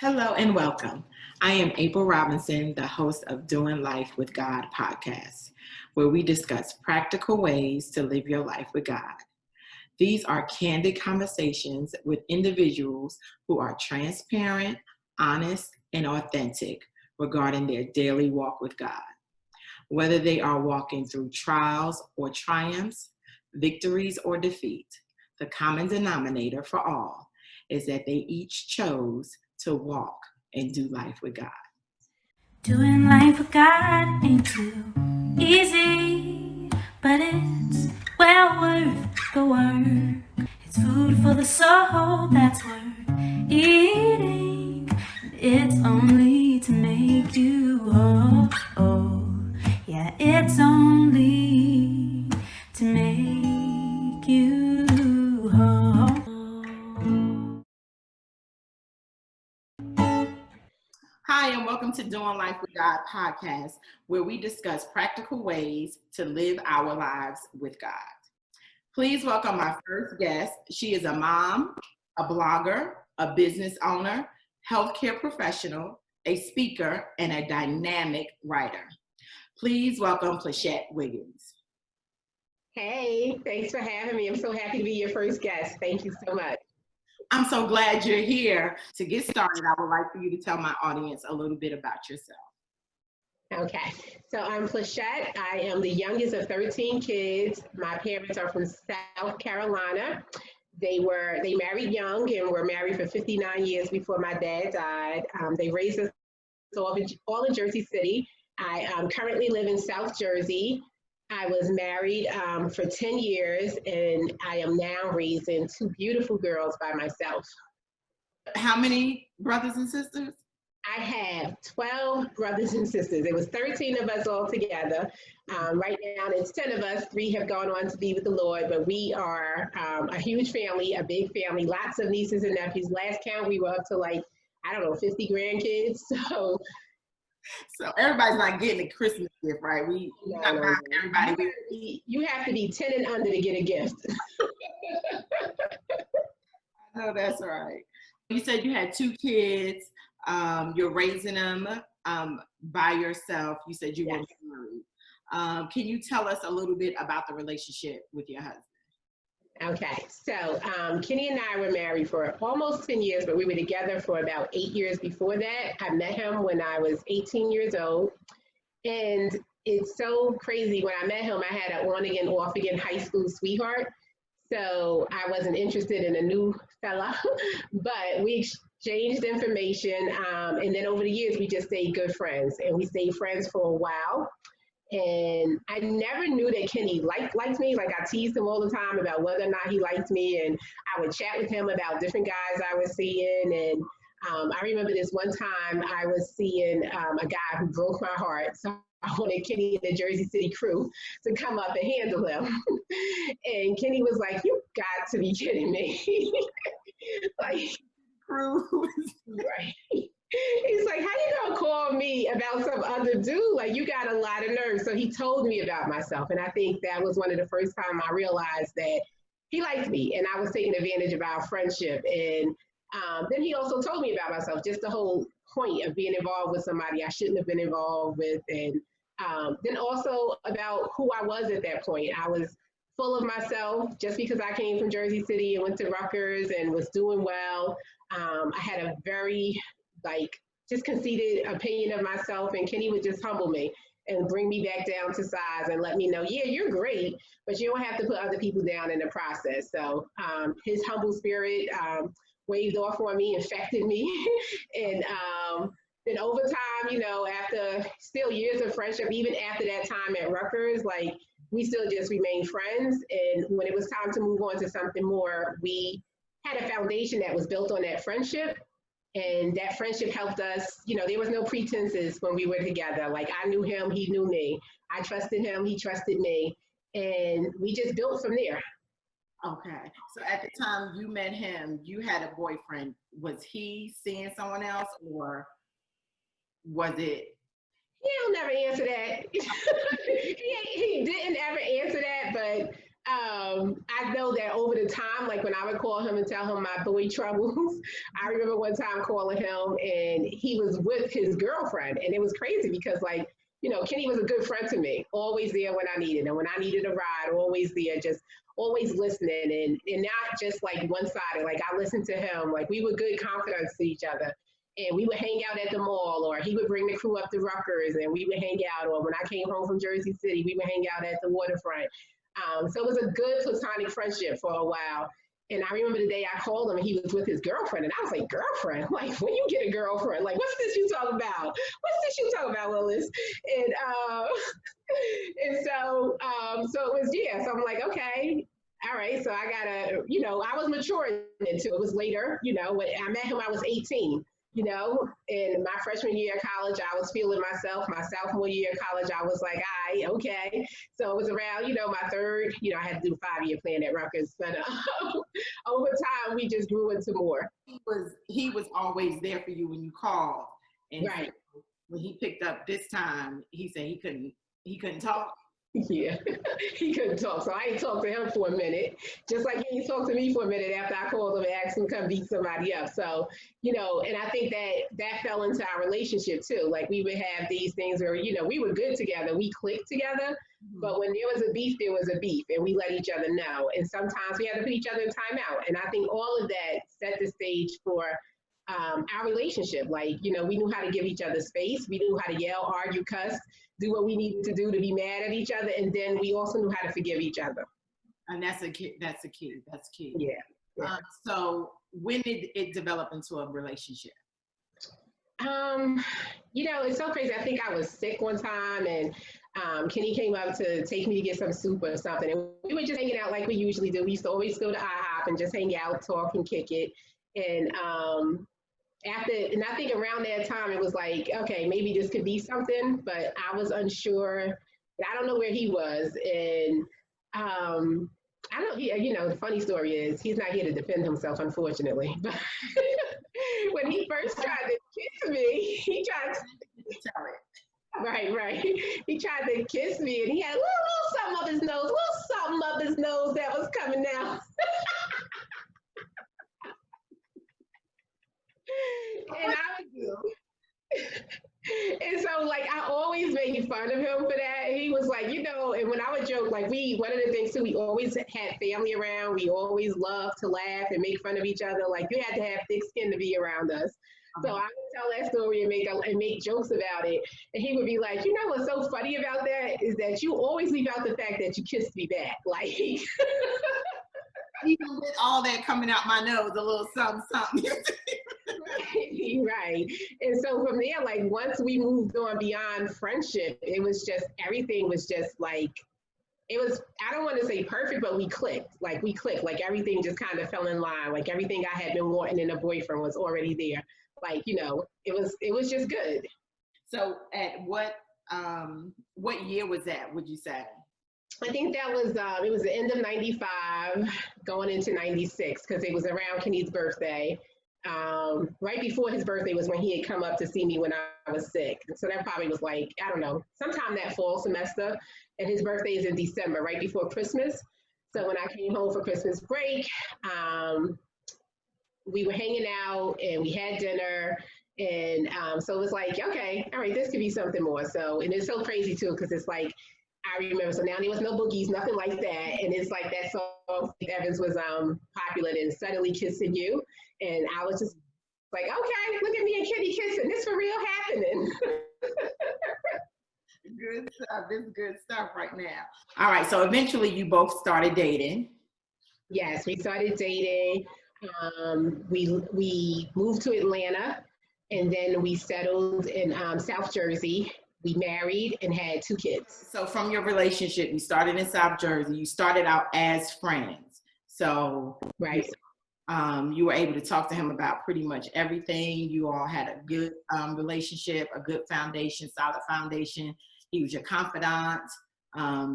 Hello and welcome. I am April Robinson, the host of Doing Life with God podcast, where we discuss practical ways to live your life with God. These are candid conversations with individuals who are transparent, honest, and authentic regarding their daily walk with God. Whether they are walking through trials or triumphs, victories or defeat, the common denominator for all is that they each chose to walk and do life with God. Doing life with God ain't too easy, but it's well worth the work. It's food for the soul that's worth eating. It's only to make you whole. Yeah, it's only to make you whole. Hi, and welcome to Doing Life with God podcast, where we discuss practical ways to live our lives with God. Please welcome my first guest. She is a mom, a blogger, a business owner, healthcare professional, a speaker, and a dynamic writer. Please welcome Plyshette Wiggins. Hey, thanks for having me. I'm so happy to be your first guest. Thank you so much. I'm so glad you're here. To get started, I would like for you to tell my audience a little bit about yourself. Okay, so I'm Plyshette. I am the youngest of 13 kids. My parents are from South Carolina. They married young and were married for 59 years before my dad died. They raised us all in Jersey City. I currently live in South Jersey. I was married for 10 years, and I am now raising two beautiful girls by myself. How many brothers and sisters? I have 12 brothers and sisters. It was 13 of us all together. Right now, it's 10 of us. 3 have gone on to be with the Lord, but we are a huge family, a big family, lots of nieces and nephews. Last count, we were up to 50 grandkids. So everybody's not getting a Christmas gift, right? Everybody. You have to be 10 and under to get a gift. No, that's right. You said you had 2 kids. You're raising them by yourself. You said you were married. Can you tell us a little bit about the relationship with your husband? Okay, so Kenny and I were married for almost 10 years, but we were together for about 8 years before that. I met him when I was 18 years old. And it's so crazy. When I met him, I had an on-again, off-again high school sweetheart. So I wasn't interested in a new fella, but we exchanged information. And then over the years, we just stayed good friends. And we stayed friends for a while. And I never knew that Kenny liked me. Like, I teased him all the time about whether or not he liked me. And I would chat with him about different guys I was seeing. And I remember this one time I was seeing a guy who broke my heart. So I wanted Kenny and the Jersey City crew to come up and handle him. And Kenny was like, "You got to be kidding me." Crew. Right. He's like, "How you gonna call me about some other dude? Like, you got a lot of nerve." So he told me about myself. And I think that was one of the first time I realized that he liked me and I was taking advantage of our friendship. And then he also told me about myself, just the whole point of being involved with somebody I shouldn't have been involved with. And then also about who I was at that point. I was full of myself just because I came from Jersey City and went to Rutgers and was doing well. I had a very just conceited opinion of myself, and Kenny would just humble me and bring me back down to size and let me know, yeah, you're great, but you don't have to put other people down in the process. So his humble spirit waved off on me, infected me. And then over time, after still years of friendship, even after that time at Rutgers, we still just remained friends. And when it was time to move on to something more, we had a foundation that was built on that friendship. And that friendship helped us, there was no pretenses when we were together. Like, I knew him, he knew me. I trusted him, he trusted me. And we just built from there. Okay. So at the time you met him, you had a boyfriend. Was he seeing someone else, or was it? He'll never answer that. He didn't ever answer that, but I know that over the time, like when I would call him and tell him my boy troubles, I remember one time calling him and he was with his girlfriend. And it was crazy because like, you know, Kenny was a good friend to me, always there when I needed him. When I needed a ride, always there, just always listening and not just like one-sided. Like I listened to him, like we were good confidants to each other. And we would hang out at the mall, or he would bring the crew up to Rutgers and we would hang out. Or when I came home from Jersey City, we would hang out at the waterfront. So it was a good platonic friendship for a while. And I remember the day I called him and he was with his girlfriend. And I was like, girlfriend? Like, when you get a girlfriend? Like, what's this you talking about? What's this you talking about, Willis? And so it was, yeah. So I'm like, okay. All right. So I gotta, you know, I was maturing into it. Was later, you know, when I met him, I was 18. You know, in my freshman year of college, I was feeling myself. My sophomore year of college, I was like, okay. So it was around, you know, my third, you know, I had to do a 5-year plan at Rutgers. But over time, we just grew into more. He was always there for you when you called. And right. So when he picked up this time, he said he couldn't talk. Yeah, he couldn't talk. So I ain't talked to him for a minute, just like he ain't talked to me for a minute after I called him and asked him to come beat somebody up. So, you know, and I think that fell into our relationship too. Like we would have these things where, you know, we were good together, we clicked together, but when there was a beef, there was a beef, and we let each other know. And sometimes we had to put each other in timeout. And I think all of that set the stage for our relationship. Like, you know, we knew how to give each other space. We knew how to yell, argue, cuss, do what we needed to do to be mad at each other. And then we also knew how to forgive each other. And that's a key. That's key. Yeah. So when did it develop into a relationship? You know, it's so crazy. I think I was sick one time and Kenny came up to take me to get some soup or something. And we were just hanging out like we usually do. We used to always go to IHOP and just hang out, talk and kick it. And and I think around that time, it was like, okay, maybe this could be something, but I was unsure. I don't know where he was. And I don't, you know, the funny story is he's not here to defend himself, unfortunately. But when he first tried to kiss me, he tried to tell it. Right. He tried to kiss me and he had a little something up his nose that was coming out. And I would do. And so, like, I always made fun of him for that. He was like, you know, and when I would joke, like, one of the things too, we always had family around. We always loved to laugh and make fun of each other. Like, you had to have thick skin to be around us. So I would tell that story and make jokes about it. And he would be like, you know what's so funny about that is that you always leave out the fact that you kissed me back. Like, even with all that coming out my nose, a little something. Right. And so from there, like once we moved on beyond friendship, it was just, everything was just like, it was, I don't want to say perfect, but we clicked. Like everything just kind of fell in line. Like everything I had been wanting in a boyfriend was already there. Like, you know, it was just good. So at what year was that, would you say? I think that was, it was the end of 95 going into 96, because it was around Kenny's birthday. Right before his birthday was when he had come up to see me when I was sick. So that probably was like, I don't know, sometime that fall semester. And his birthday is in December, right before Christmas. So when I came home for Christmas break, we were hanging out and we had dinner. And so it was like, okay, all right, this could be something more. So, and it's so crazy too, because it's like, I remember, so now there was no boogies, nothing like that. And it's like that song Evans was popular and Suddenly Kissing You. And I was just like, okay, look at me and Kenny kissing. This for real happening. Good stuff. This is good stuff right now. All right. So eventually you both started dating. Yes, we started dating. We moved to Atlanta and then we settled in South Jersey. We married and had 2 kids. So from your relationship, you started in South Jersey. You started out as friends. So right. You were able to talk to him about pretty much everything. You all had a good relationship, a good foundation, solid foundation. He was your confidant,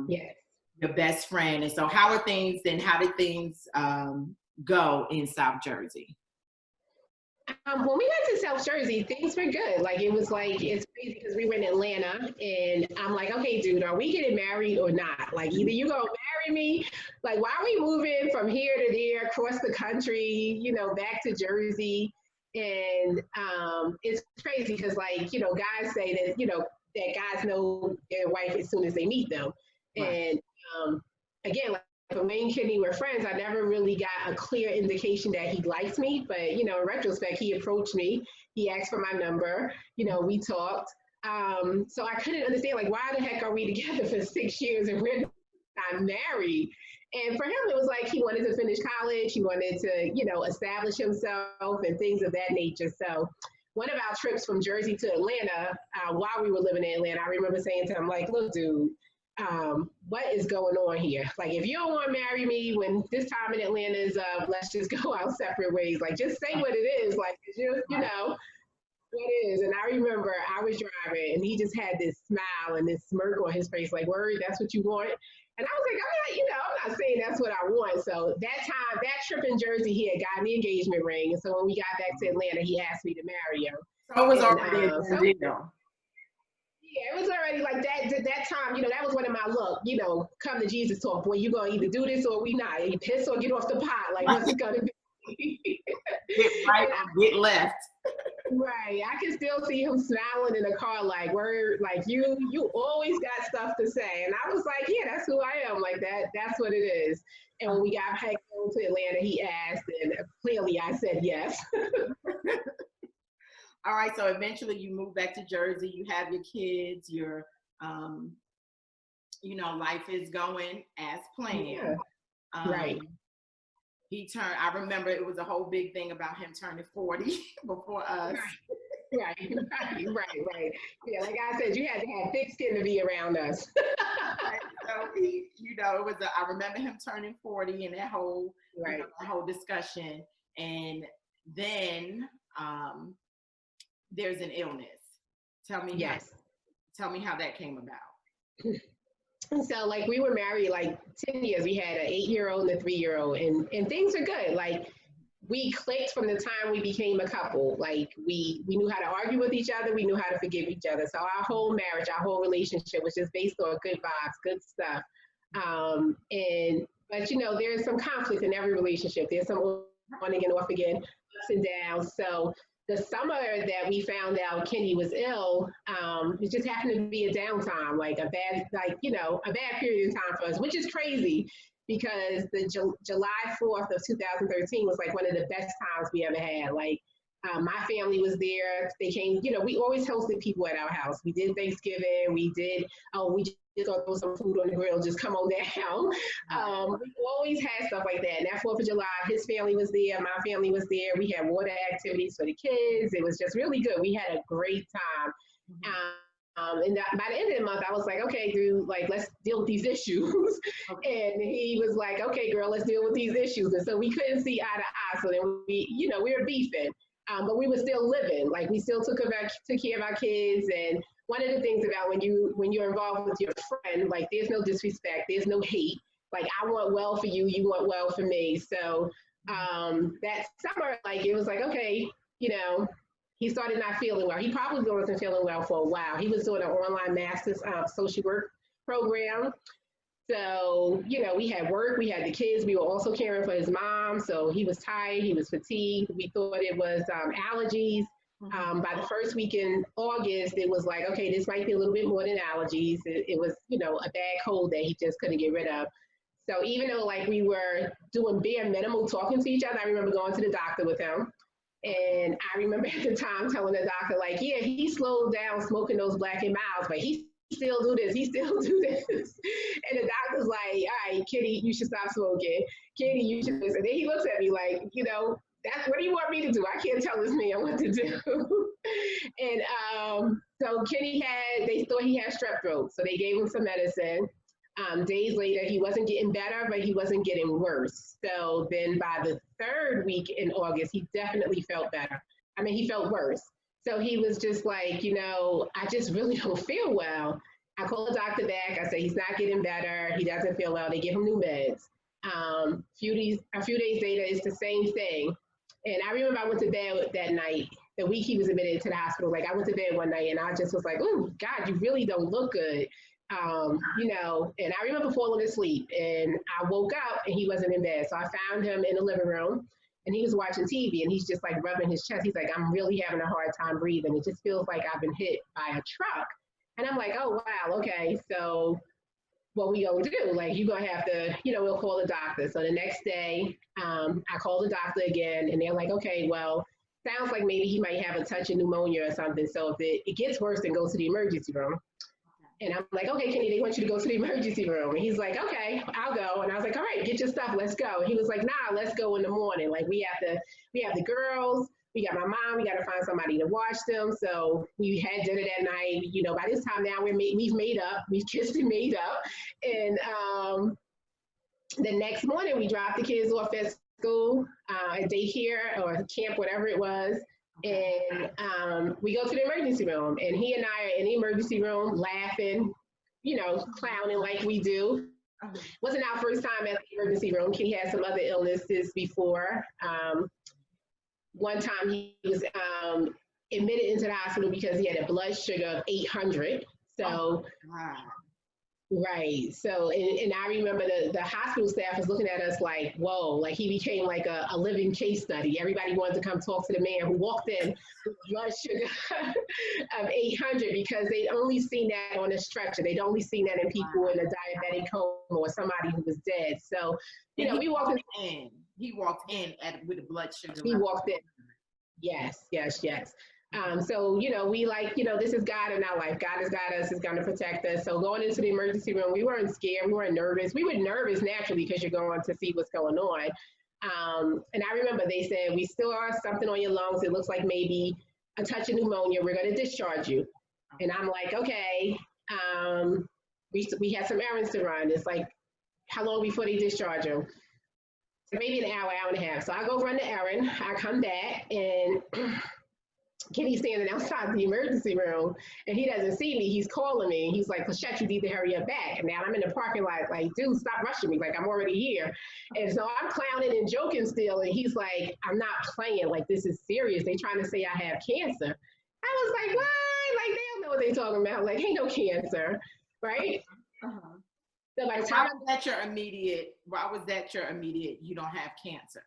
yes, your best friend. And so how did things go in South Jersey? When we got to South Jersey, things were good. Like, it was like, it's crazy because we were in Atlanta and I'm like, okay, dude, are we getting married or not? Like, either you gonna marry me? Like, why are we moving from here to there, across the country, back to Jersey? And it's crazy because, like, guys say that, that guys know their wife as soon as they meet them. Right. And again, like, when me and Kenny were friends, I never really got a clear indication that he liked me. But, in retrospect, he approached me. He asked for my number. We talked. So I couldn't understand, like, why the heck are we together for 6 years and we're not married? And for him, it was like he wanted to finish college. He wanted to, establish himself and things of that nature. So one of our trips from Jersey to Atlanta, while we were living in Atlanta, I remember saying to him, like, look, dude, what is going on here? Like, if you don't want to marry me when this time in Atlanta is up, let's just go our separate ways. Like, just say what it is. Like, you know what it is. And I remember I was driving and he just had this smile and this smirk on his face, like, word, that's what you want? And I was like, I'm not saying that's what I want. So that trip in Jersey, he had gotten the engagement ring. And so when we got back to Atlanta, he asked me to marry him. So it was already a deal. Yeah, it was already like that. At that time, that was one of my come to Jesus talk. Boy, you gonna either do this or we not. You piss or get off the pot. Like, what's it gonna be? Get right or get left. Right. I can still see him smiling in the car, like, word, like, you always got stuff to say. And I was like, yeah, that's who I am. Like, that's what it is. And when we got back home to Atlanta, he asked, and clearly I said yes. All right. So eventually you move back to Jersey, you have your kids, your, life is going as planned. Yeah. Right. I remember it was a whole big thing about him turning 40 before us. Right. Yeah, like I said, you had to have thick skin to be around us. Right. So it was I remember him turning 40 and that whole, that whole discussion. And then there's an illness. Tell me how that came about. So, like, we were married like 10 years. We had an 8-year-old and a 3-year-old, and things are good. Like, we clicked from the time we became a couple. Like, we knew how to argue with each other. We knew how to forgive each other. So our whole marriage, our whole relationship was just based on good vibes, good stuff. But there's some conflict in every relationship. There's some on again, off again, ups and downs. So the summer that we found out Kenny was ill, it just happened to be a downtime, like a bad period of time for us, which is crazy because the July 4th of 2013 was like one of the best times we ever had. Like, my family was there. They came, we always hosted people at our house. We did Thanksgiving. We just gonna throw some food on the grill, just come on down. We always had stuff like that. And that 4th of July, his family was there, my family was there. We had water activities for the kids. It was just really good. We had a great time. And by the end of the month, I was like, okay, dude, like, let's deal with these issues. Okay. And he was like, okay, girl, let's deal with these issues. And so we couldn't see eye to eye. So then we were beefing, but we were still living. Like, we still took care of our kids. And one of the things about when you're involved with your friend, like, there's no disrespect, there's no hate. Like, I want well for you, you want well for me. So that summer, like, it was like, okay, he started not feeling well. He probably wasn't feeling well for a while. He was doing an online master's social work program. So, we had work, we had the kids, we were also caring for his mom. So he was tired, he was fatigued. We thought it was allergies. By the first week in August, it was like, okay, this might be a little bit more than allergies. It was, a bad cold that he just couldn't get rid of. So even though, like, we were doing bare minimal talking to each other, I remember going to the doctor with him. And I remember at the time telling the doctor, like, yeah, he slowed down smoking those Black & Milds, but he still do this, And the doctor's like, all right, Kitty, you should stop smoking. Kitty, you should listen. And then he looks at me like, that's what do you want me to do? I can't tell this man what to do. And so Kenny they thought he had strep throat. So they gave him some medicine. Days later, he wasn't getting better, but he wasn't getting worse. So then by the 3rd week in August, he definitely felt better. I mean, he felt worse. So he was just like, I just really don't feel well. I called the doctor back. I said, he's not getting better. He doesn't feel well. They give him new meds. A few days later, it's the same thing. And I remember I went to bed that night, the week he was admitted to the hospital. Like, I went to bed one night and I just was like, oh, God, you really don't look good. And I remember falling asleep, and I woke up and he wasn't in bed. So I found him in the living room, and he was watching TV, and he's just like rubbing his chest. He's like, I'm really having a hard time breathing. It just feels like I've been hit by a truck. And I'm like, oh, wow, okay. So what we gonna do? Like, you're gonna have to, we'll call the doctor. So the next day, I called the doctor again, and they're like, okay, well, sounds like maybe he might have a touch of pneumonia or something. So if it gets worse, then go to the emergency room. And I'm like, okay, Kenny, they want you to go to the emergency room. And he's like, okay, I'll go. And I was like, all right, get your stuff, let's go. And he was like, nah, let's go in the morning. Like, we have the girls, we got my mom, we got to find somebody to watch them. So we had dinner that night. By this time now we've made up, we've kissed and made up. And the next morning we dropped the kids off at school, at daycare or camp, whatever it was. And we go to the emergency room, and he and I are in the emergency room laughing, clowning like we do. Wasn't our first time at the emergency room. He had some other illnesses before. One time he was admitted into the hospital because he had a blood sugar of 800. So, right. So, and I remember the hospital staff was looking at us like, whoa, like he became like a living case study. Everybody wanted to come talk to the man who walked in with blood sugar of 800 because they'd only seen that on a stretcher. They'd only seen that in people in a diabetic coma or somebody who was dead. So, we walked in. He walked in with a blood sugar. He walked in. Yes. So, we this is God in our life. God has got us, is going to protect us. So going into the emergency room, we weren't scared. We weren't nervous. We were nervous naturally because you're going to see what's going on. And I remember they said, we still have something on your lungs. It looks like maybe a touch of pneumonia. We're going to discharge you. And I'm like, okay. We had some errands to run. It's like, how long before they discharge you? So maybe an hour and a half. So I go run the errand. I come back, and Kenny's standing outside the emergency room, and he doesn't see me. He's calling me. He's like, Plyshette, you need to hurry up back. And now I'm in the parking lot, like, dude, stop rushing me. Like, I'm already here. And so I'm clowning and joking still. And he's like, I'm not playing. Like, this is serious. They trying to say I have cancer. I was like, what? Like, they don't know what they talking about. Like, ain't no cancer, right? So by the time why was that your immediate, you don't have cancer?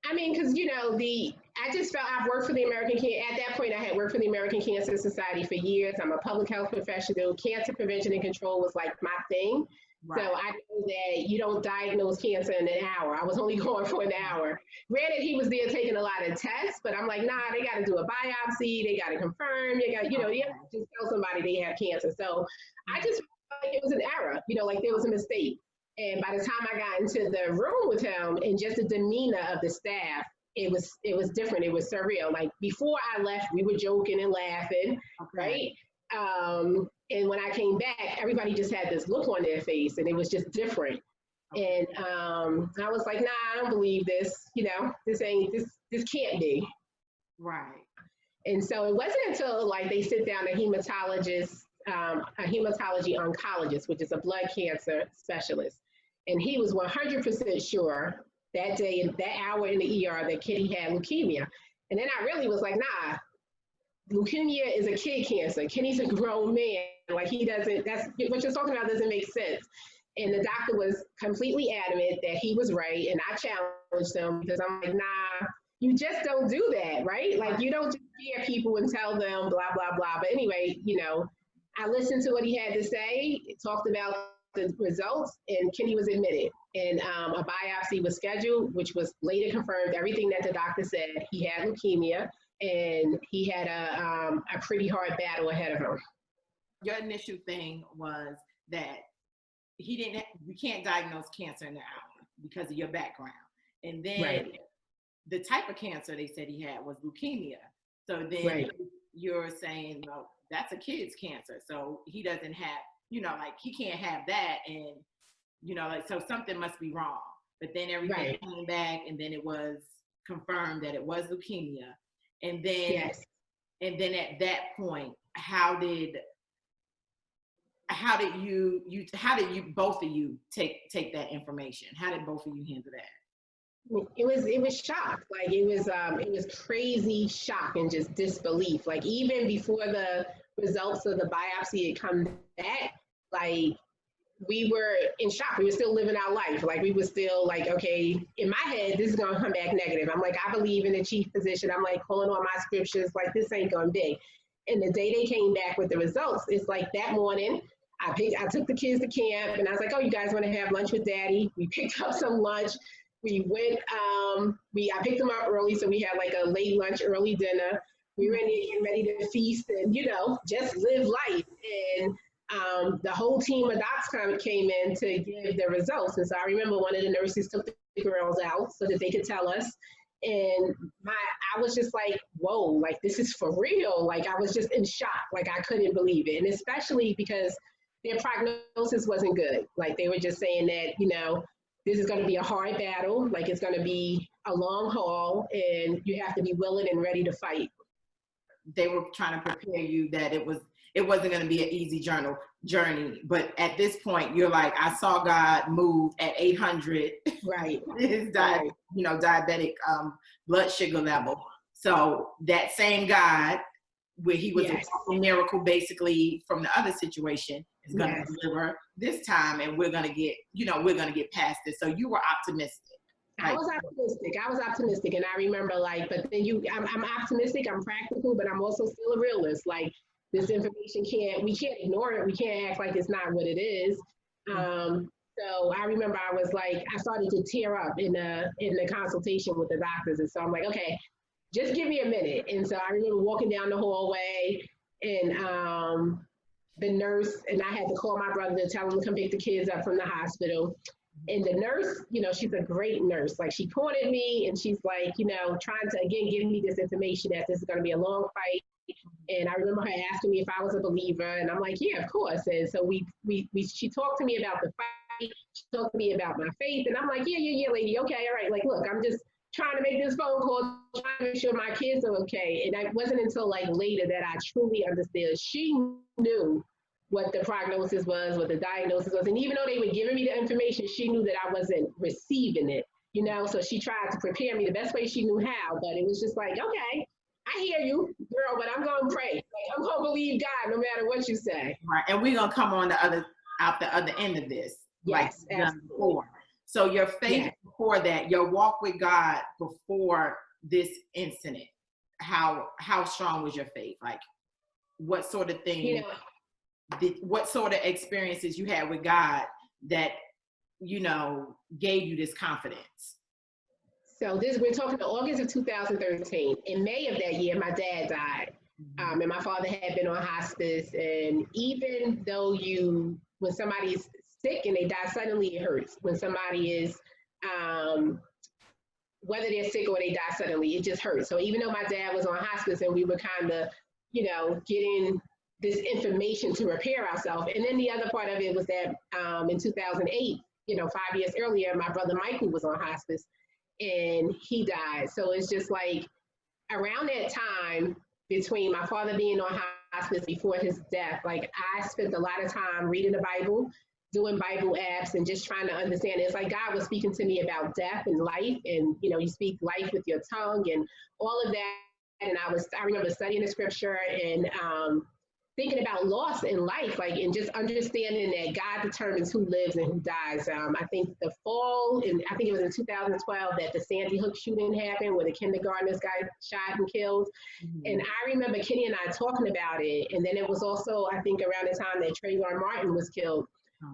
I mean, because, I just felt I've worked for the at that point I had worked for the American Cancer Society for years. I'm a public health professional. Cancer prevention and control was like my thing. Right. So I know that you don't diagnose cancer in an hour. I was only going for an hour. Granted, he was there taking a lot of tests, but I'm like, nah, they got to do a biopsy. They got to confirm. They got, you have to just tell somebody they have cancer. So I just felt like it was an error, like there was a mistake. And by the time I got into the room with him and just the demeanor of the staff, it was different. It was surreal. Like before I left, we were joking and laughing, right? And when I came back, everybody just had this look on their face, and it was just different. And I was like, nah, I don't believe this. This can't be. Right. And so it wasn't until like they sit down a hematologist, a hematology oncologist, which is a blood cancer specialist. And he was 100% sure that day, in that hour in the ER, that Kitty had leukemia. And then I really was like, nah, leukemia is a kid cancer. Kenny's a grown man. Like that's what you're talking about doesn't make sense. And the doctor was completely adamant that he was right. And I challenged him because I'm like, nah, you just don't do that, right? Like you don't just scare people and tell them blah, blah, blah. But anyway, I listened to what he had to say, talked about the results, and Kenny was admitted. And a biopsy was scheduled, which was later confirmed everything that the doctor said. He had leukemia, and he had a pretty hard battle ahead of him. Your initial thing was that we can't diagnose cancer in the hour because of your background. And then the type of cancer they said he had was leukemia. So then you're saying, well, that's a kid's cancer. So he doesn't have, he can't have that. And, so something must be wrong. But then everything came back, and then it was confirmed that it was leukemia. And then, and then at that point, how did you both of you take that information? How did both of you handle that? It was shock. Like it was crazy shock and just disbelief. Like even before the results of the biopsy had come back, like, we were in shock. We were still living our life. Like, we were still like, okay, in my head, this is going to come back negative. I'm like, I believe in the chief position. I'm like pulling on my scriptures, like, this ain't going to be. And the day they came back with the results, it's like that morning, I took the kids to camp and I was like, oh, you guys want to have lunch with daddy? We picked up some lunch. We went, I picked them up early. So we had like a late lunch, early dinner. We were in there getting ready to feast and, just live life. And the whole team of docs came in to give the results. And so I remember one of the nurses took the girls out so that they could tell us. And I was just like, whoa, like, this is for real. Like, I was just in shock. Like, I couldn't believe it. And especially because their prognosis wasn't good. Like, they were just saying that, this is going to be a hard battle. Like, it's going to be a long haul and you have to be willing and ready to fight. They were trying to prepare you that it wasn't going to be an easy journey. But at this point, you're like, I saw God move at 800. Right. His diabetic blood sugar level. So that same God, where he was a miracle basically from the other situation, is going to deliver this time, and we're going to get past this. So you were optimistic. I was optimistic. And I remember, like, but then I'm optimistic, I'm practical, but I'm also still a realist. Like, this information we can't ignore it. We can't act like it's not what it is. So I remember I started to tear up in the consultation with the doctors. And so I'm like, okay, just give me a minute. And so I remember walking down the hallway and the nurse, and I had to call my brother to tell him to come pick the kids up from the hospital. And the nurse, she's a great nurse. Like, she pointed me and she's like, trying to, again, give me this information that this is going to be a long fight. And I remember her asking me if I was a believer. And I'm like, yeah, of course. And so she talked to me about the fight. She talked to me about my faith. And I'm like, yeah, lady. Okay. All right. Like, look, I'm just trying to make this phone call, trying to make sure my kids are okay. And it wasn't until like later that I truly understood. She knew what the prognosis was, what the diagnosis was. And even though they were giving me the information, she knew that I wasn't receiving it, so she tried to prepare me the best way she knew how. But it was just like, okay, I hear you, girl, but I'm going to pray. Like, I'm going to believe God no matter what you say. Right. And we're going to come on out the other end of this. Yes, like before. So your faith before that, your walk with God before this incident, how strong was your faith? Like, what sort of thing, what sort of experiences you had with God that, gave you this confidence? So we're talking to August of 2013. In May of that year, my dad died. And my father had been on hospice. And even though when somebody is sick and they die suddenly, it hurts. When somebody is, whether they're sick or they die suddenly, it just hurts. So even though my dad was on hospice and we were kind of, getting this information to repair ourselves. And then the other part of it was that in 2008, 5 years earlier, my brother Michael was on hospice and he died. So it's just like around that time, between my father being on hospice before his death, like, I spent a lot of time reading the Bible, doing Bible apps, and just trying to understand it. It's like God was speaking to me about death and life, and you speak life with your tongue and all of that. And I remember studying the scripture and thinking about loss in life, like, and just understanding that God determines who lives and who dies. I think the fall, and I think it was in 2012 that the Sandy Hook shooting happened, where the kindergartners got shot and killed. And I remember Kenny and I talking about it. And then it was also, I think, around the time that Trayvon Martin was killed.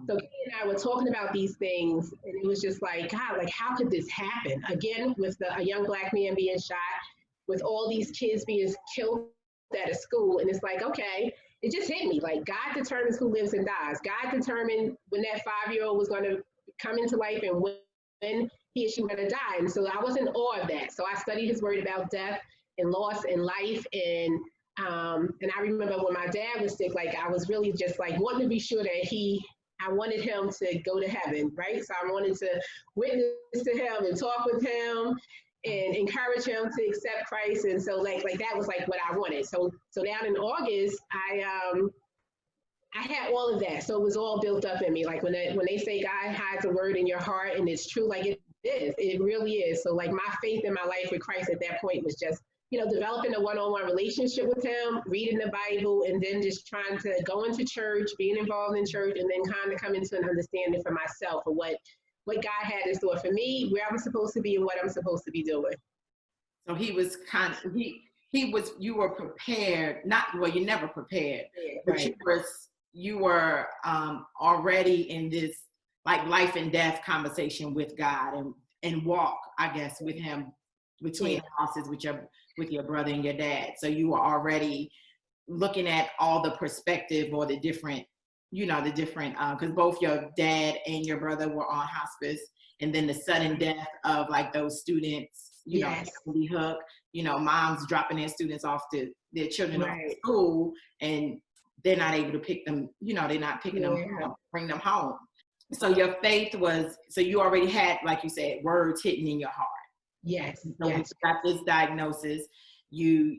So Kenny and I were talking about these things, and it was just like, God, like, how could this happen? Again, with a young Black man being shot, with all these kids being killed at a school. And it's like, okay, it just hit me. Like, God determines who lives and dies. God determined when that 5-year-old was going to come into life and when he or she was going to die. And so I was in awe of that. So I studied his word about death and loss and life. And I remember when my dad was sick, like, I was really just like wanting to be sure that I wanted him to go to heaven, right? So I wanted to witness to him and talk with him and encourage him to accept Christ. And so like that was like what I wanted. So down in August, I had all of that. So it was all built up in me. Like when they say God hides a word in your heart, and it's true, like it is, it really is. So like my faith in my life with Christ at that point was just developing a one-on-one relationship with him, reading the Bible, and then just trying to go into church, being involved in church, and then kind of come into an understanding for myself of what God had in store for me, where I'm supposed to be, and what I'm supposed to be doing. So he was you were prepared, you're never prepared, but right. you were already in this like life and death conversation with God and walk, I guess, with him between houses with your brother and your dad. So you were already looking at all the perspective or the different, because both your dad and your brother were on hospice, and then the sudden death of like those students, Sandy Hook, moms dropping their students off their children off to school, and they're not able to pick them, they're not picking them up, bring them home. So your faith so you already had, like you said, words hitting in your heart. Yes. So when you got this diagnosis, you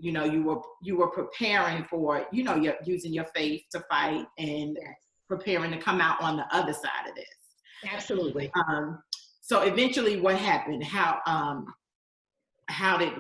were preparing for, you're using your faith to fight and preparing to come out on the other side of this. Absolutely. So eventually what happened?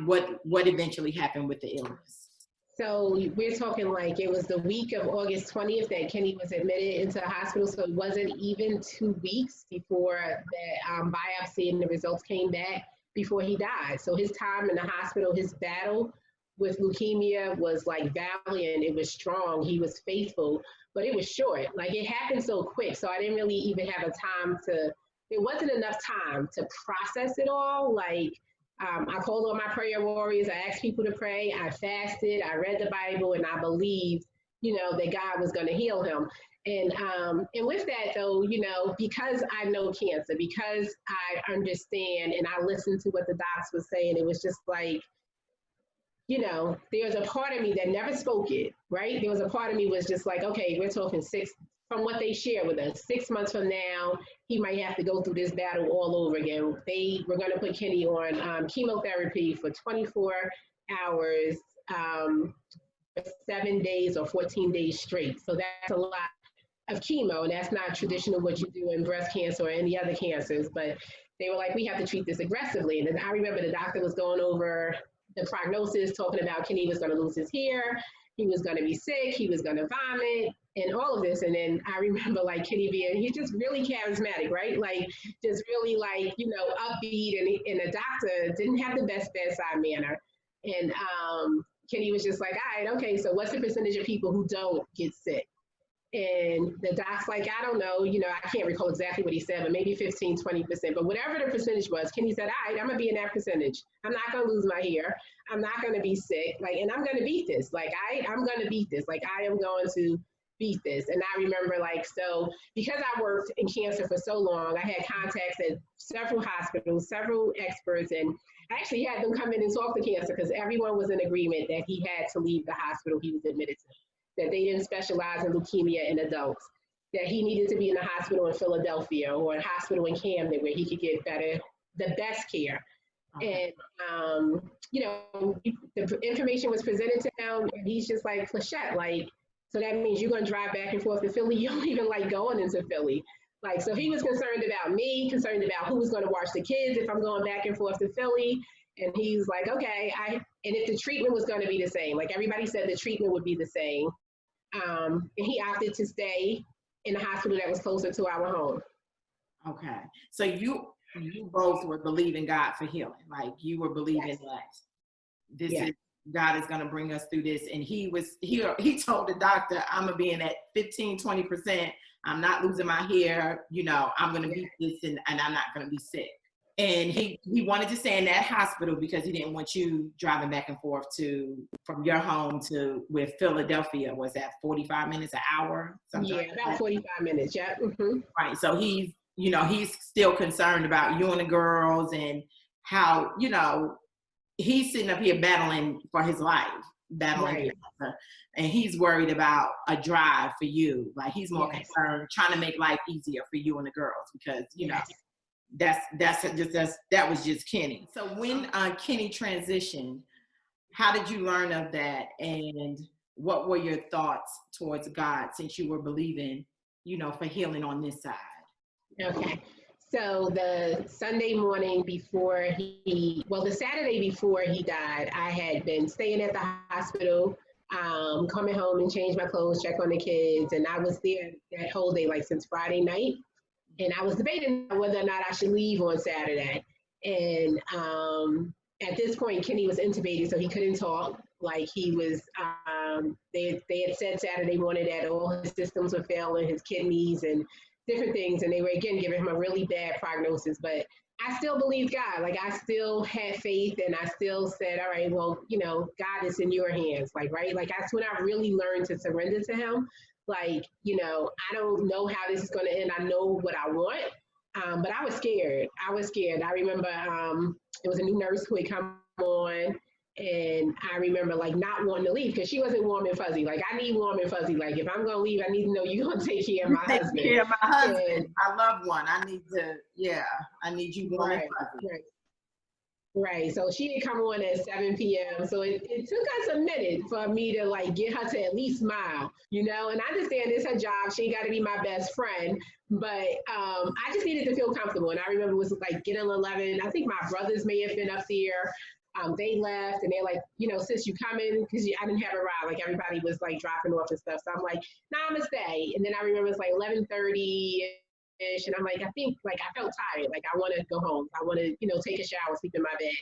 What eventually happened with the illness? So we're talking like it was the week of August 20th that Kenny was admitted into the hospital. So it wasn't even 2 weeks before the biopsy and the results came back before he died. So his time in the hospital, his battle with leukemia was like valiant. It was strong. He was faithful, but it was short. Like it happened so quick. So I didn't really even have a time there wasn't enough time to process it all. Like I called on my prayer warriors. I asked people to pray. I fasted. I read the Bible, and I believed, that God was going to heal him. And with that, though, because I know cancer, because I understand and I listened to what the docs was saying, it was just like, there's a part of me that never spoke it, right? There was a part of me was just like, okay, we're talking from what they share with us, 6 months from now, he might have to go through this battle all over again. They were going to put Kenny on chemotherapy for 24 hours, 7 days or 14 days straight. So that's a lot of chemo, and that's not traditional what you do in breast cancer or any other cancers. But they were like, we have to treat this aggressively. And then I remember the doctor was going over the prognosis, talking about Kenny was going to lose his hair, he was going to be sick, he was going to vomit, and all of this. And then I remember like Kenny he's just really charismatic, right? Like just really like, upbeat, and the doctor didn't have the best bedside manner. And Kenny was just like, all right, okay, so what's the percentage of people who don't get sick? And the doc's like, I don't know, I can't recall exactly what he said, but maybe 15, 20%. But whatever the percentage was, Kenny said, all right, I'm going to be in that percentage. I'm not going to lose my hair. I'm not going to be sick. Like, and I'm going to beat this. Like, I'm going to beat this. Like, I am going to beat this. And I remember, like, so because I worked in cancer for so long, I had contacts at several hospitals, several experts, and I actually had them come in and talk to cancer because everyone was in agreement that he had to leave the hospital he was admitted to, that they didn't specialize in leukemia in adults, that he needed to be in a hospital in Philadelphia or a hospital in Camden where he could get the best care. Okay. And, the information was presented to him, and he's just like, Plyshette, like, so that means you're going to drive back and forth to Philly? You don't even like going into Philly. Like, so he was concerned about me, concerned about who was going to watch the kids if I'm going back and forth to Philly. And he's like, okay, and if the treatment was going to be the same, like everybody said the treatment would be the same. And he opted to stay in a hospital that was closer to our home. Okay. So you both were believing God for healing. Like you were believing that this is God is going to bring us through this. And he told the doctor, I'm going to be in at 15, 20%. I'm not losing my hair. I'm going to beat this and I'm not going to be sick. And he wanted to stay in that hospital because he didn't want you driving back and forth from your home to where Philadelphia was at 45 minutes, an hour? About 45 minutes, yeah. Mm-hmm. Right. So he's still concerned about you and the girls and how, he's sitting up here battling for his life, cancer, and he's worried about a drive for you. Like he's more concerned trying to make life easier for you and the girls because, that was just Kenny. So when Kenny transitioned, how did you learn of that, and what were your thoughts towards God since you were believing, for healing on this side? Okay. So the Sunday morning before the Saturday before he died, I had been staying at the hospital, coming home and change my clothes, check on the kids. And I was there that whole day, like since Friday night. And I was debating whether or not I should leave on Saturday. And at this point, Kenny was intubated, so he couldn't talk. Like he was, they had said Saturday morning that all his systems were failing, his kidneys and different things. And they were, again, giving him a really bad prognosis. But I still believed God. Like I still had faith, and I still said, all right, well, God is in your hands. Like, right. Like that's when I really learned to surrender to him. Like, I don't know how this is going to end. I know what I want. But I was scared. I remember it was a new nurse who had come on, and I remember like not wanting to leave because she wasn't warm and fuzzy. Like I need warm and fuzzy. Like if I'm going to leave, I need to know you're going to take care of my husband. Take care of my husband. And, I love one. I need you warm and fuzzy. Right. So she had come on at 7 p.m. So it took us a minute for me to like get her to at least smile, and I understand it's her job. She got to be my best friend. But I just needed to feel comfortable. And I remember it was like getting 11. I think my brothers may have been up there. They left and they're like, sis, you coming? Because I didn't have a ride. Like everybody was like dropping off and stuff. So I'm like, nah, I'm going to stay. And then I remember it's like 11:30. And I'm like, I think like I felt tired. Like I want to go home. I want to, take a shower, sleep in my bed.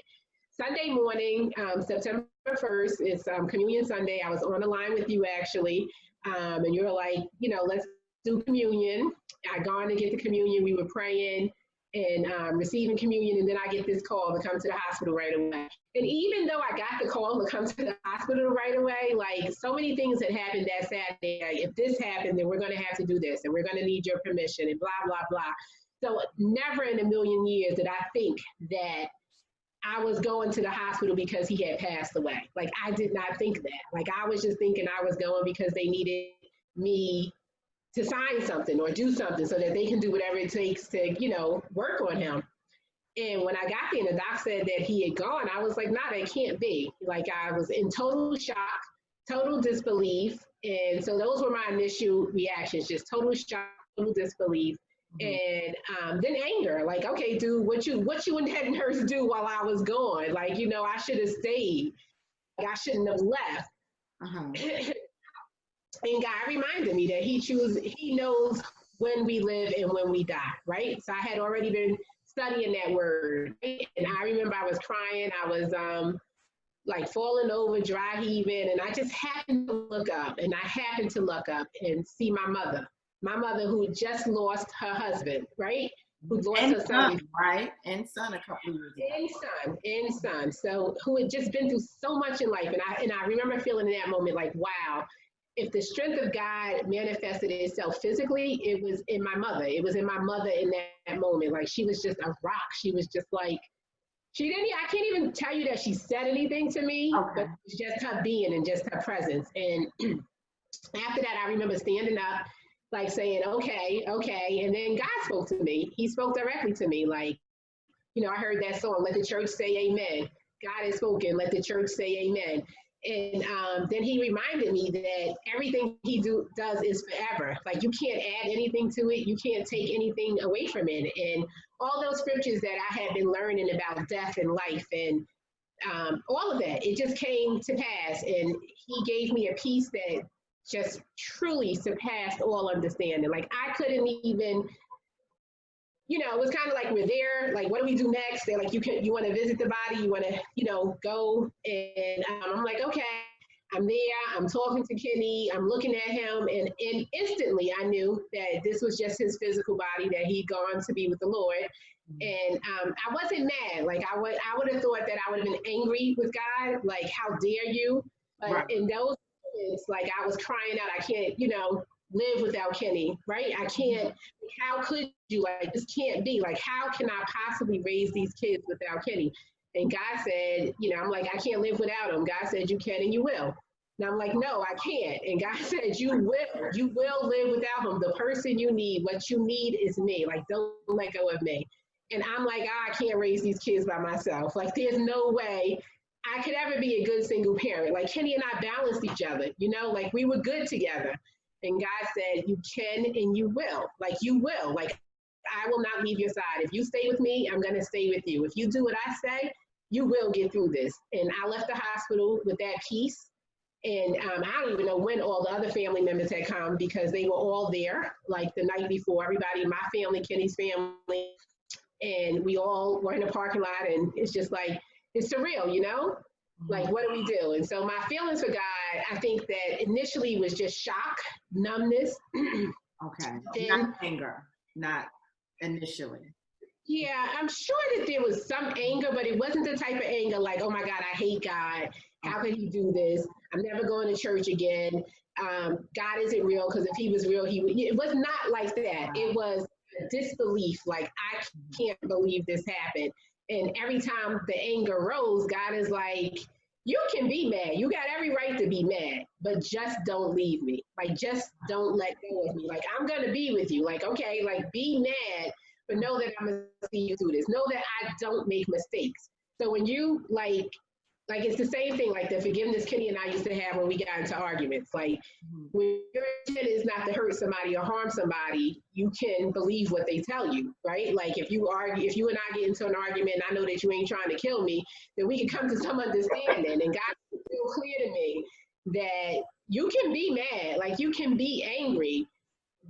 Sunday morning, September 1st, it's Communion Sunday. I was on the line with you actually. And you were like, let's do communion. I gone to get the communion. We were praying and receiving communion. And then I get this call to come to the hospital right away. And even though I got the call to come to the hospital right away, like so many things had happened that Saturday. Like, if this happened, then we're going to have to do this and we're going to need your permission and blah, blah, blah. So never in a million years did I think that I was going to the hospital because he had passed away. Like I did not think that. Like I was just thinking I was going because they needed me to sign something or do something so that they can do whatever it takes to, work on him. And when I got there and the doc said that he had gone, I was like, nah, that can't be. Like I was in total shock, total disbelief. And so those were my initial reactions, just total shock, total disbelief. Mm-hmm. And then anger, like, okay, dude, what you and head nurse do while I was gone? Like, I should have stayed. Like I shouldn't have left. Uh-huh. And God reminded me that he knows when we live and when we die, right? So I had already been studying that word. Right? And I remember I was crying. I was like falling over, dry heaving. And I just happened to look up and see my mother who just lost her husband, right? Who lost her son, right? And son a couple of years ago. And son. So who had just been through so much in life. And I remember feeling in that moment like, wow, if the strength of God manifested itself physically, it was in my mother. It was in my mother in that moment. Like she was just a rock. She was just like, I can't even tell you that she said anything to me, but it's just her being and just her presence. And after that, I remember standing up, like saying, okay. And then God spoke to me. He spoke directly to me. Like, I heard that song, Let the Church Say Amen. God has spoken, let the church say amen. And then he reminded me that everything he does is forever. Like you can't add anything to it. You can't take anything away from it. And all those scriptures that I had been learning about death and life and all of that, it just came to pass. And he gave me a peace that just truly surpassed all understanding. Like I couldn't even, it was kind of like we're there, like what do we do next? They're like, you want to visit the body, you want to, go. And I'm like, okay, I'm there, I'm talking to Kenny, I'm looking at him, and instantly I knew that this was just his physical body, that he'd gone to be with the Lord. And I wasn't mad. Like I would have thought that I would have been angry with God, like how dare you? But right. In those moments, like I was crying out, I can't, live without Kenny, right? I can't, how could you, like, this can't be, like, how can I possibly raise these kids without Kenny? And God said, I'm like, I can't live without him. God said, you can and you will. And I'm like, no, I can't. And God said, you will live without him. The person you need, what you need is me. Like, don't let go of me. And I'm like, I can't raise these kids by myself. Like, there's no way I could ever be a good single parent. Like, Kenny and I balanced each other, like we were good together. And God said, you can and you will. Like, you will. Like, I will not leave your side. If you stay with me, I'm going to stay with you. If you do what I say, you will get through this. And I left the hospital with that peace. And I don't even know when all the other family members had come because they were all there, like the night before. Everybody, my family, Kenny's family, and we all were in the parking lot. And it's just like, it's surreal, you know? Like, what do we do? And so my feelings for God, I think that initially was just shock, numbness. Okay. Then, not anger, not initially. yeah, I'm sure that there was some anger, but it wasn't the type of anger like, oh my God, I hate God. How could he do this? I'm never going to church again. God isn't real, because if he was real, he would. It was not like that. It was a disbelief, like, I can't believe this happened. And every time the anger rose, God is like, you can be mad. You got every right to be mad, but just don't leave me. Like, just don't let go of me. Like, I'm going to be with you. Like, okay, like, be mad, but know that I'm going to see you through this. Know that I don't make mistakes. So when you, like it's the same thing, like the forgiveness Kenny and I used to have when we got into arguments. Like, when your intent is not to hurt somebody or harm somebody, you can believe what they tell you, right? Like, if you and I get into an argument and I know that you ain't trying to kill me, then we can come to some understanding. And God is real clear to me that you can be mad, like, you can be angry,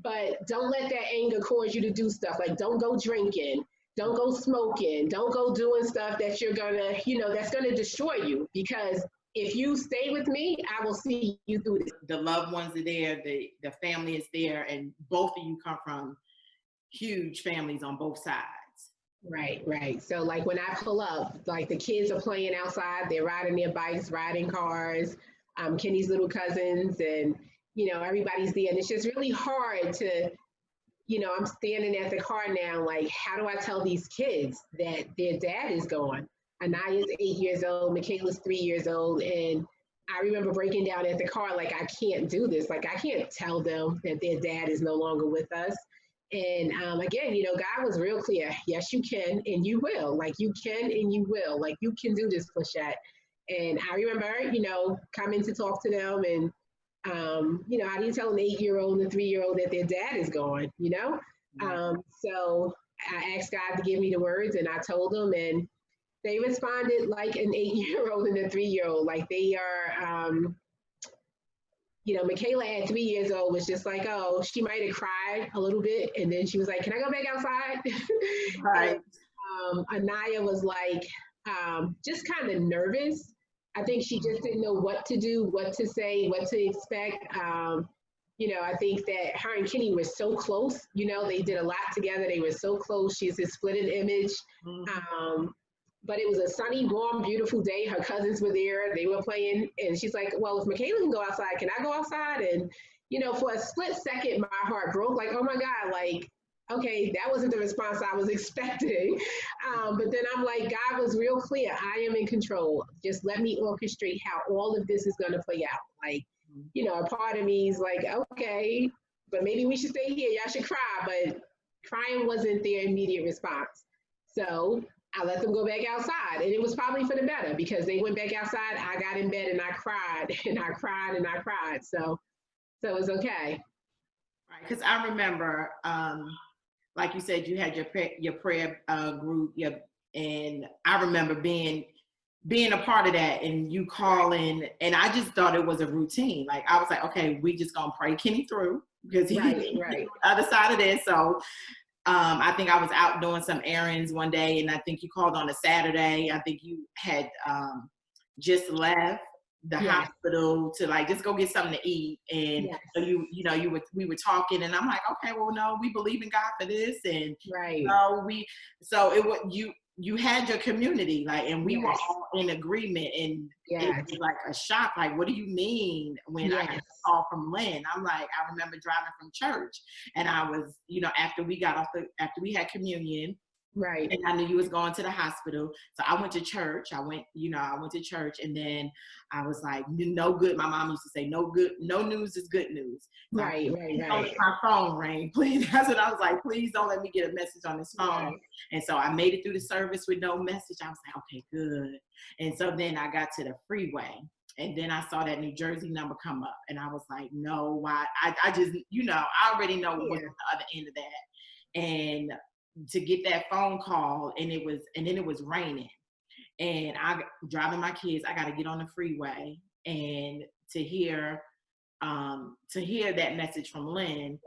but don't let that anger cause you to do stuff. Like, don't go drinking. Don't go smoking. Don't go doing stuff that you're gonna, that's gonna destroy you. Because if you stay with me, I will see you through this. The loved ones are there, the family is there, and both of you come from huge families on both sides. Right, right. So like when I pull up, like the kids are playing outside, they're riding their bikes, riding cars, Kenny's little cousins, and everybody's there. And it's just really hard to, I'm standing at the car now, like, how do I tell these kids that their dad is gone? Anaya's 8 years old, Michaela's 3 years old. And I remember breaking down at the car, like, I can't do this. Like, I can't tell them that their dad is no longer with us. And again, God was real clear. Yes, you can, and you will. Like, you can, and you will. Like, you can do this, Plyshette. And I remember, coming to talk to them, and how do you tell an 8-year-old and a 3-year-old that their dad is gone, So I asked God to give me the words, and I told them, and they responded like an 8-year-old and a 3-year-old. Like, they are, Michaela at 3 years old was just like, oh, she might have cried a little bit. And then she was like, can I go back outside? Right. And, Anaya was like, just kind of nervous. I think she just didn't know what to do, what to say, what to expect. I think that her and Kenny were so close. They did a lot together. They were so close. She's his splitting image. But it was a sunny, warm, beautiful day. Her cousins were there. They were playing. And she's like, well, if Michaela can go outside, can I go outside? And, for a split second, my heart broke. Like, oh, my God, like, okay, that wasn't the response I was expecting. But then I'm like, God was real clear. I am in control. Just let me orchestrate how all of this is going to play out. Like, a part of me is like, okay, but maybe we should stay here. Y'all should cry. But crying wasn't their immediate response. So I let them go back outside. And it was probably for the better, because they went back outside. I got in bed and I cried and I cried and I cried. So it was okay. Right. Because I remember, like you said, you had your prayer group, and I remember being a part of that, and you calling, and I just thought it was a routine. Like, I was like, okay, we just gonna pray Kenny through, because he's right. the other side of this. So I think I was out doing some errands one day, and I think you called on a Saturday. I think you had just left the hospital to like just go get something to eat, and so we were talking, and I'm like, okay, well, no, we believe in God for this, and so it was you had your community, like, and we were all in agreement, and it was like a shock, like, what do you mean? When I get a call from Lynn, I'm like, I remember driving from church, and I was, after we had communion, right, and I knew you was going to the hospital, so I went to church. I went to church, and then I was like, no good. My mom used to say, no news is good news. So right. Don't let my phone ring, please. That's what I was like. Please don't let me get a message on this phone. Right. And so I made it through the service with no message. I was like, okay, good. And so then I got to the freeway, and then I saw that New Jersey number come up, and I was like, no, why? I just, I already know what was at the other end of that. and to get that phone call, and then it was raining, and I driving my kids, I got to get on the freeway, and to hear that message from Lynn.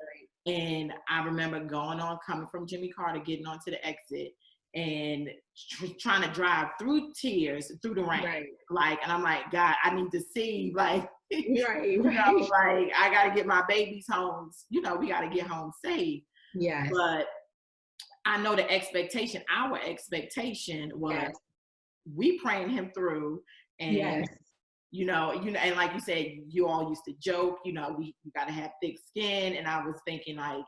And I remember coming from Jimmy Carter, getting onto the exit, and trying to drive through tears, through the rain. Right. Like, and I'm like, God, I need to see, like, Right. you know, like, I got to get my babies home. You know, we got to get home safe. Yes. But I know our expectation was, yes. we praying him through, and Yes. you know, and like you said, you all used to joke, you know, we got to have thick skin. And I was thinking, like,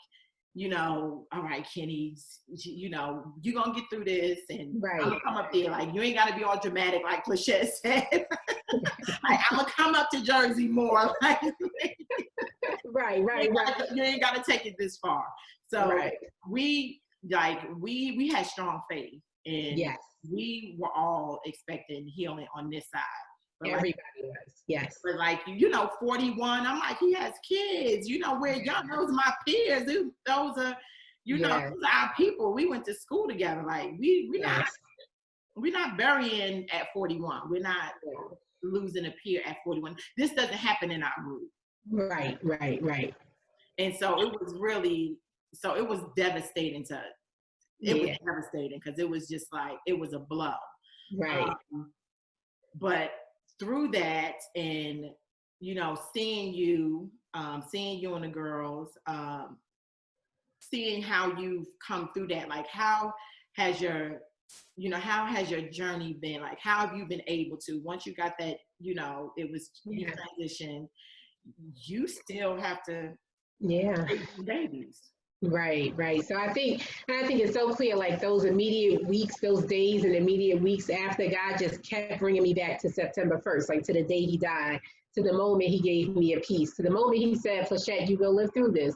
you know, all right, Kenny, you know, you're going to get through this. And Right. I'm going to come up there. Like, you ain't got to be all dramatic, like Plyshette said. Like, I'm going to come up to Jersey more. Like, right. You ain't got to take it this far. So we had strong faith. And yes. we were all expecting healing on this side. But everybody was, yes. But like, you know, 41, I'm like, he has kids, you know, we're young, those are my peers, those are, you know, those are our people. We went to school together. Like, we're not burying at 41. We're not losing a peer at 41. This doesn't happen in our group. Right. And so it was devastating it was devastating, because it was just like, it was a blow. Right. But through that, and, you know, seeing you and the girls, seeing how you've come through that, like, how has your journey been? Like, how have you been able to, once you got that, you know, it was you transitioned, you still have to raise babies. Right. So I think it's so clear, like, those immediate weeks, those days and immediate weeks after, God just kept bringing me back to September 1st, like to the day he died, to the moment he gave me a peace, to the moment he said, Plyshette, you will live through this,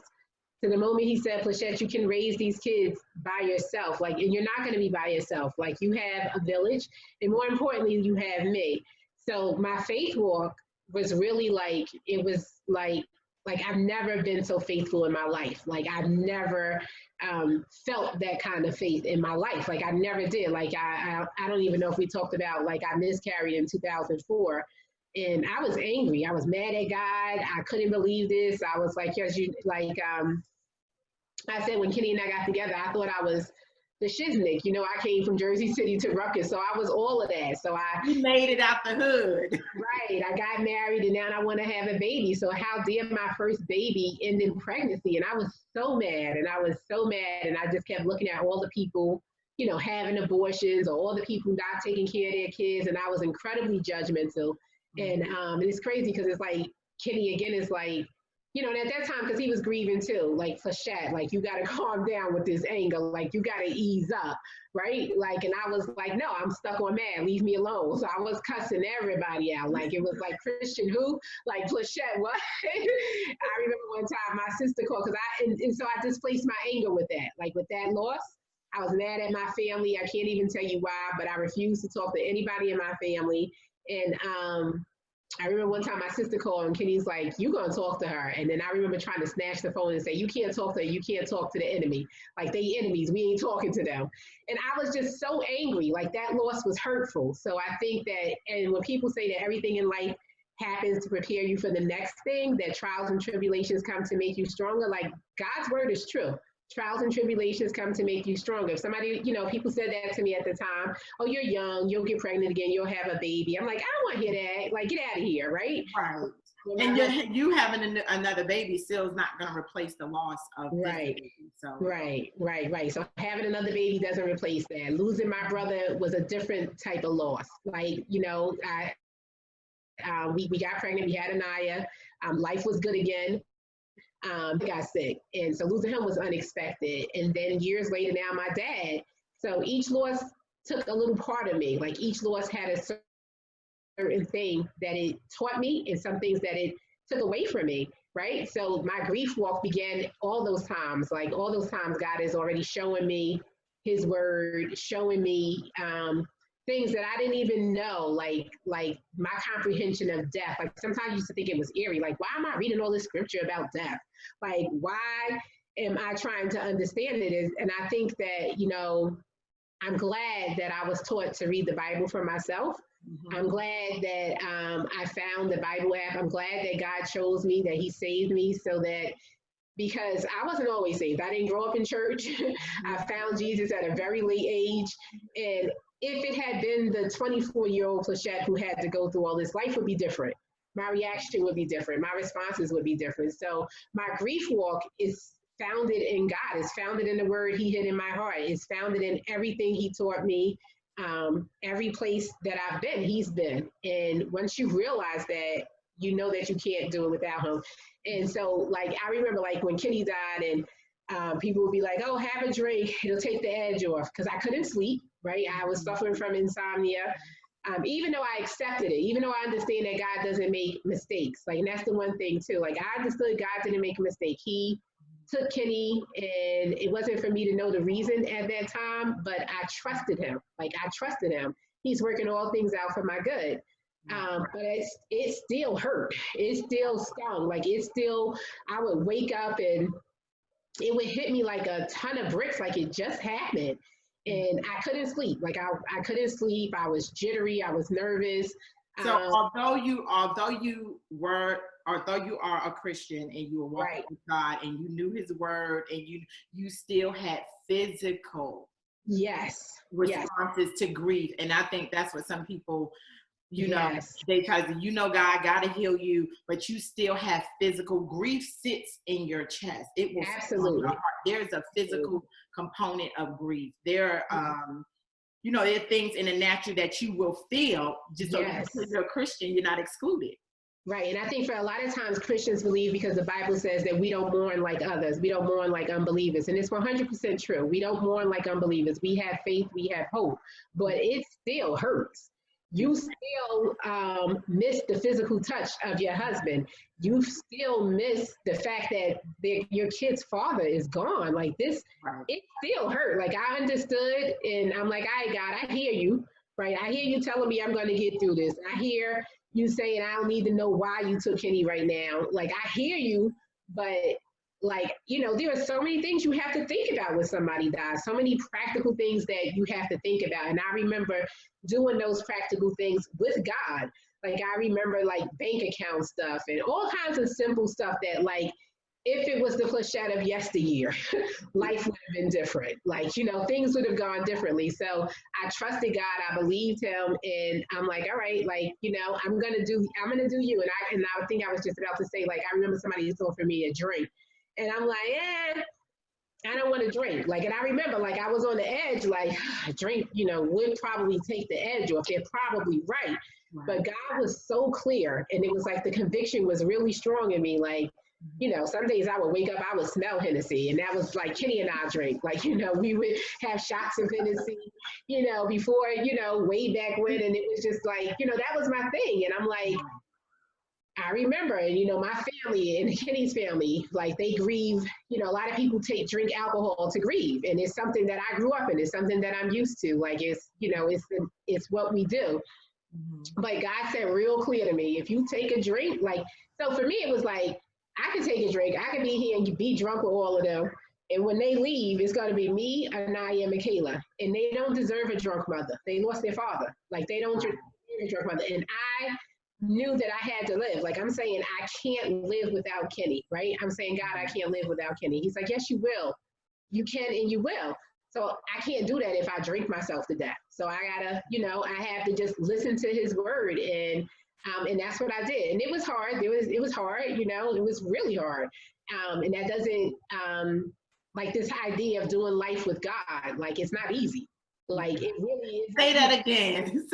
to the moment he said, Plyshette, you can raise these kids by yourself, like, and you're not going to be by yourself, like, you have a village, and more importantly, you have me. So my faith walk was really like, it was like I've never been so faithful in my life. Like, I've never felt that kind of faith in my life. Like, I never did. Like, I don't even know if we talked about, like, I miscarried in 2004, and I was angry. I was mad at God. I couldn't believe this. I was like, yes, I said, when Kenny and I got together, I thought I was the shiznick. You know, I came from Jersey City to Rutgers, so I was all of that. So You made it out the hood. Right. I got married, and now I want to have a baby. So how dare my first baby end in pregnancy? And I was so mad, and I just kept looking at all the people, you know, having abortions, or all the people not taking care of their kids. And I was incredibly judgmental. And it's crazy, because it's like, Kenny again is like, you know, and at that time, because he was grieving too, like, Plyshette, like, you got to calm down with this anger, like, you got to ease up, right? Like, and I was like, no, I'm stuck on mad, leave me alone. So I was cussing everybody out, like, it was like, Christian who? Like, Plyshette, what? I remember one time my sister called, and so I displaced my anger with that, like, with that loss. I was mad at my family. I can't even tell you why, but I refused to talk to anybody in my family. And I remember one time my sister called, and Kenny's like, you gonna talk to her. And then I remember trying to snatch the phone and say, you can't talk to her, you can't talk to the enemy. Like, they enemies, we ain't talking to them. And I was just so angry, like, that loss was hurtful. So I think that, and when people say that everything in life happens to prepare you for the next thing, that trials and tribulations come to make you stronger, like, God's word is true. Trials and tribulations come to make you stronger. If somebody, you know, people said that to me at the time, oh, you're young, you'll get pregnant again, you'll have a baby. I'm like, I don't want to hear that. Like, get out of here, right? Right. And you having another baby still is not going to replace the loss of this baby. So. Right. So having another baby doesn't replace that. Losing my brother was a different type of loss. Like, you know, we got pregnant, we had Anaya, life was good again. He got sick, and so losing him was unexpected. And then years later, now my dad. So each loss took a little part of me. Like, each loss had a certain thing that it taught me, and some things that it took away from me. Right. So my grief walk began all those times. Like, all those times, God is already showing me His word, showing me things that I didn't even know, like my comprehension of death. Like, sometimes I used to think it was eerie. Like, why am I reading all this scripture about death? Like, why am I trying to understand it? And I think that, I'm glad that I was taught to read the Bible for myself. Mm-hmm. I'm glad that I found the Bible app. I'm glad that God chose me, that he saved me so that, because I wasn't always saved. I didn't grow up in church. I found Jesus at a very late age. And if it had been the 24-year-old Plyshette who had to go through all this, life would be different. My reaction would be different. My responses would be different. So my grief walk is founded in God. It's founded in the word he hid in my heart. It's founded in everything he taught me. Every place that I've been, he's been. And once you realize that, you know that you can't do it without him. And so, like, I remember, like, when Kenny died and people would be like, oh, have a drink. It'll take the edge off. Because I couldn't sleep, right? I was suffering from insomnia. Even though I accepted it, even though I understand that God doesn't make mistakes. Like, and that's the one thing, too. Like, I understood God didn't make a mistake. He took Kenny, and it wasn't for me to know the reason at that time, but I trusted him. Like, I trusted him. He's working all things out for my good. But it still hurt. It still stung. Like, I would wake up and it would hit me like a ton of bricks, like it just happened. And I couldn't sleep. Like, I couldn't sleep. I was jittery. I was nervous. So although you are a Christian and you were walking right with God and you knew his word and you still had physical responses to grief. And I think that's what some people, because God got to heal you, but you still have physical grief sits in your chest. It will absolutely. Your heart. There's a physical component of grief. There there are things in the natural that you will feel just so because you're a Christian, you're not excluded. Right. And I think for a lot of times Christians believe, because the Bible says that we don't mourn like others. We don't mourn like unbelievers. And it's 100% true. We don't mourn like unbelievers. We have faith. We have hope. But it still hurts. You still miss the physical touch of your husband. You still miss the fact that your kid's father is gone. Like this, it still hurt. Like, I understood, and I'm like, all right, God, I hear you, right? I hear you telling me I'm going to get through this. I hear you saying I don't need to know why you took Kenny right now. Like, I hear you, but like, there are so many things you have to think about when somebody dies, so many practical things that you have to think about. And I remember doing those practical things with God. Like, I remember like bank account stuff and all kinds of simple stuff that, like, if it was the Plyshette of yesteryear, life would have been different. Like, things would have gone differently. So I trusted God. I believed him. And I'm like, all right, like, I'm going to do you. And I think I was just about to say, like, I remember somebody just offered me a drink. And I'm like, I don't want to drink. Like, and I remember, like, I was on the edge, like, a drink, would probably take the edge off. They're probably right. But God was so clear. And it was like the conviction was really strong in me. Like, some days I would wake up, I would smell Hennessy. And that was like Kenny and I drink. Like, we would have shots of Hennessy, before, way back when. And it was just like, that was my thing. And I'm like, I remember, my family and Kenny's family, like, they grieve. A lot of people drink alcohol to grieve, and it's something that I grew up in. It's something that I'm used to. Like, it's what we do. Mm-hmm. But God said real clear to me, if you take a drink, like, so for me, it was like, I could take a drink. I could be here and be drunk with all of them. And when they leave, it's going to be me, Anaya, and Michaela. And they don't deserve a drunk mother. They lost their father. Like, they don't deserve a drunk mother. And I knew that I had to live. Like, I'm saying, I can't live without Kenny, right? I'm saying, God, I can't live without Kenny. He's like, yes, you will. You can and you will. So I can't do that if I drink myself to death. So I gotta, I have to just listen to his word, and that's what I did. And it was hard. It was hard, it was really hard. And that doesn't, like, this idea of doing life with God, like, it's not easy. Like, it really is. Say that again.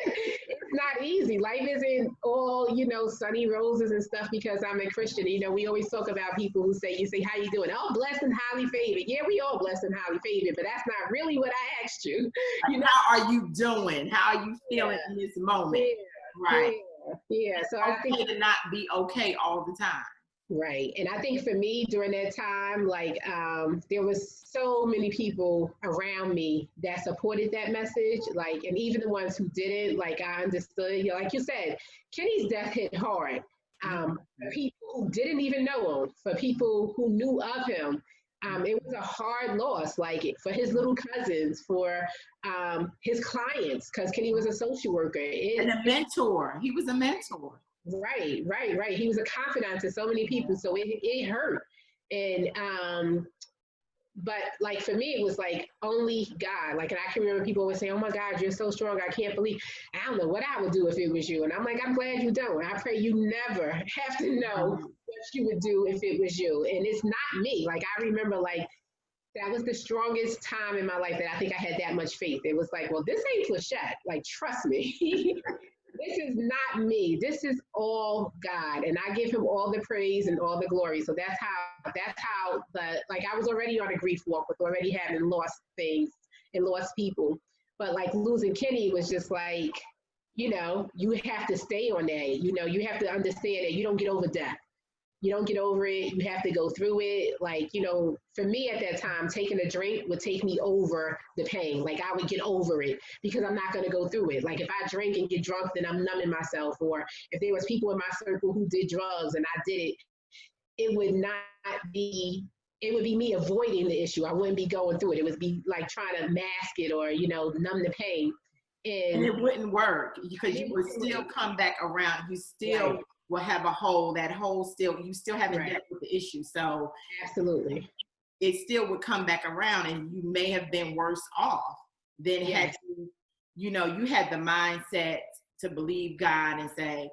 It's not easy. Life isn't all, sunny roses and stuff because I'm a Christian. We always talk about people who say, how you doing? Oh, blessed and highly favored. Yeah, we all blessed and highly favored, but that's not really what I asked you. How are you doing? How are you feeling in this moment? Yeah, right. Yeah. So I think to not be okay all the time. Right. And I think for me during that time, like, there was so many people around me that supported that message. Like, and even the ones who didn't, like, I understood, like you said, Kenny's death hit hard. People who didn't even know him, for people who knew of him. It was a hard loss, like for his little cousins, for his clients, because Kenny was a social worker. And a mentor. He was a mentor. Right. He was a confidant to so many people, so it hurt. And but like for me, it was like only God. Like, and I can remember people would say, "Oh my God, you're so strong. I can't believe." I don't know what I would do if it was you. And I'm like, I'm glad you don't. I pray you never have to know what you would do if it was you. And it's not me. Like, I remember, like, that was the strongest time in my life that I think I had that much faith. It was like, well, this ain't Plyshette. Like, trust me. This is not me. This is all God. And I give him all the praise and all the glory. So that's how I was already on a grief walk with already having lost things and lost people. But like losing Kenny was just like, you have to stay on that. You have to understand that you don't get over death. You don't get over it. You have to go through it. Like, for me at that time, taking a drink would take me over the pain. Like, I would get over it because I'm not going to go through it. Like, if I drink and get drunk, then I'm numbing myself. Or if there was people in my circle who did drugs and I did it, it would be me avoiding the issue. I wouldn't be going through it. It would be like trying to mask it or, numb the pain. And it wouldn't work because you would still come back around. You still will have that hole still, you still haven't dealt with the issue. So absolutely, it still would come back around and you may have been worse off than had you had the mindset to believe God and say,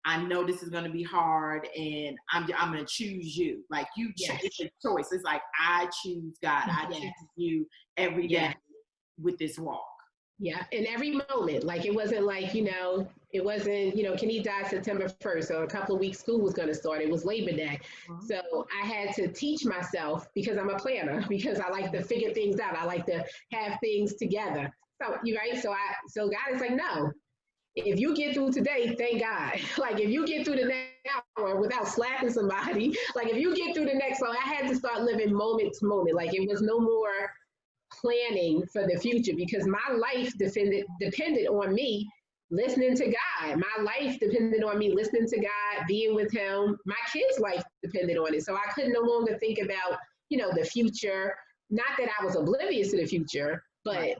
I know this is going to be hard and I'm going to choose you. Like it's a choice. It's like, I choose God. I choose you every day with this walk. Yeah, in every moment. Like, it wasn't like, it wasn't, Kenny died September 1st, so a couple of weeks school was going to start. It was Labor Day. Mm-hmm. So I had to teach myself, because I'm a planner, because I like to figure things out. I like to have things together. So, so God is like, no, if you get through today, thank God. Like, if you get through the next hour without slapping somebody, like, if you get through the next, so I had to start living moment to moment. Like, it was no more planning for the future, because my life depended on me listening to God. My life depended on me listening to God, being with him. My kids' life depended on it. So I could no longer think about, the future. Not that I was oblivious to the future, but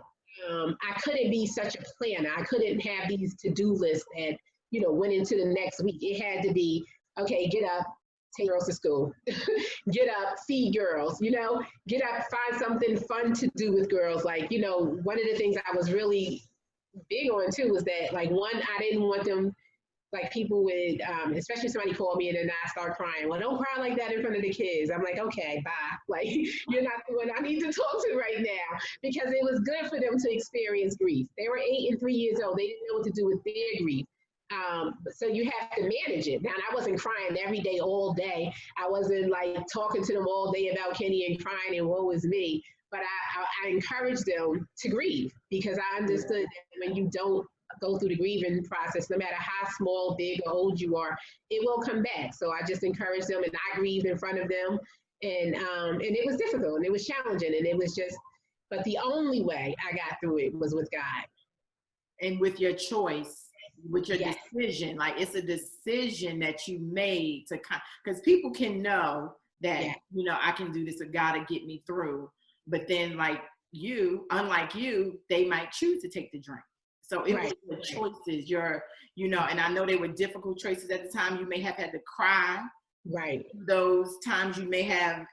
I couldn't be such a planner. I couldn't have these to-do lists that, went into the next week. It had to be, okay, get up, take girls to school, get up, feed girls, get up, find something fun to do with girls. Like, one of the things I was really big on too was that, like, one, I didn't want them, like, people would, especially somebody called me and then I start crying. Well, don't cry like that in front of the kids. I'm like, okay, bye. Like, you're not the one I need to talk to right now, because it was good for them to experience grief. They were 8 and 3 years old. They didn't know what to do with their grief. So you have to manage it. Now, I wasn't crying every day, all day. I wasn't like talking to them all day about Kenny and crying and woe is me. But I encouraged them to grieve, because I understood that when you don't go through the grieving process, no matter how small, big, or old you are, it will come back. So I just encouraged them, and I grieved in front of them. And it was difficult and it was challenging, and it was just, but the only way I got through it was with God. And with your choice. With your decision, like, it's a decision that you made to, because people can know that, I can do this, or God to get me through. But then, like unlike you, they might choose to take the drink. So it was the choices, and I know they were difficult choices at the time. You may have had to cry. Right. Those times you may have,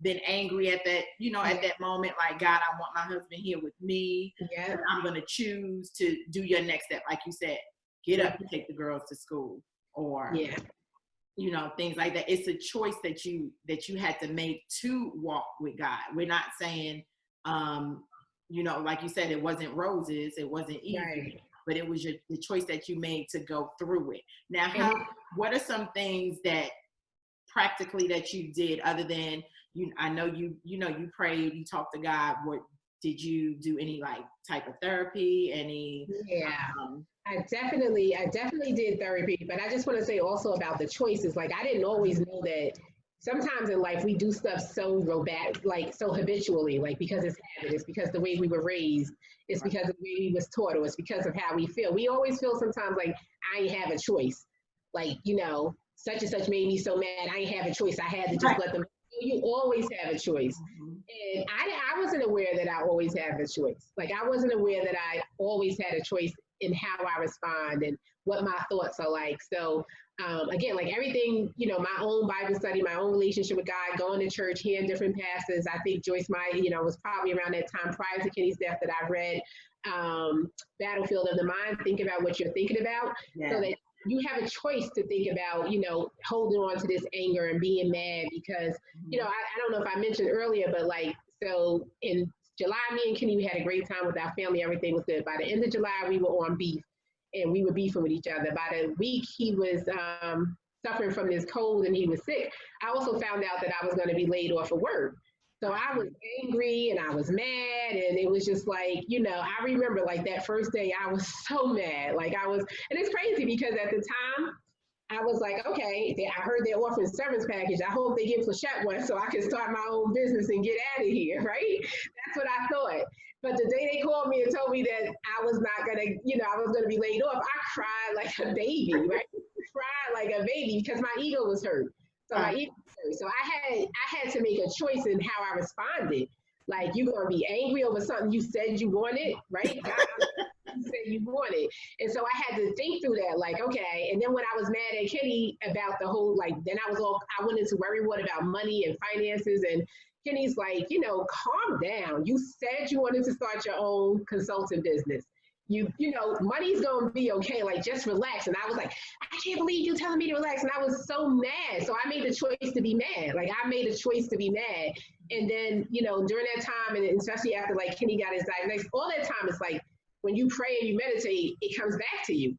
been angry at that, at that moment, like, God, I want my husband here with me. Yeah. I'm going to choose to do your next step. Like you said, get up and take the girls to school, or, things like that. It's a choice that you had to make to walk with God. We're not saying, like you said, it wasn't roses, it wasn't easy, but it was the choice that you made to go through it. Now, what are some things that practically that you did other than, I know you prayed, you talked to God. What did you do? Any like type of therapy? Any? Yeah, I definitely did therapy, but I just want to say also about the choices. Like, I didn't always know that sometimes in life we do stuff so so habitually, like, because it's habit, it's because the way we were raised, it's because of the way we was taught, or it's because of how we feel. We always feel sometimes like I ain't have a choice. Like, such and such made me so mad. I didn't have a choice. I had to just let them. You always have a choice. And I wasn't aware that I always have a choice. Like, I wasn't aware that I always had a choice in how I respond and what my thoughts are like. So again, like everything, you know, my own Bible study, my own relationship with God, going to church, hearing different pastors. I think Joyce Meyer, you know, was probably around that time prior to Kenny's death that I read Battlefield of the Mind. Think about what you're thinking about, so that you have a choice to think about, you know, holding on to this anger and being mad because, you know, I don't know if I mentioned earlier, but like, so in July, me and Kenny, we had a great time with our family. Everything was good. By the end of July, we were on beef and we were beefing with each other. By the week, he was suffering from this cold and he was sick. I also found out that I was going to be laid off of work. So I was angry and I was mad, and it was just like, you know, I remember like that first day I was so mad. Like and it's crazy because at the time I was like, okay, I heard they're offering severance package. I hope they give Plyshette one so I can start my own business and get out of here, right? That's what I thought. But the day they called me and told me that I was not going to, you know, I was going to be laid off, I cried like a baby, right? Cried like a baby because my ego was hurt. So my ego was hurt. So I had to make a choice in how I responded. Like, you're going to be angry over something you said you wanted, right? God, you said you wanted. And so I had to think through that, like, okay. And then when I was mad at Kenny about the whole, like, then I went into worry what about money and finances. And Kenny's like, you know, calm down. You said you wanted to start your own consulting business. You know, money's going to be okay. Like, just relax. And I was like, I can't believe you telling me to relax. And I was so mad. So I made the choice to be mad. Like, I made a choice to be mad. And then, you know, during that time, and especially after like Kenny got his diagnosis, all that time, it's like when you pray and you meditate, it comes back to you.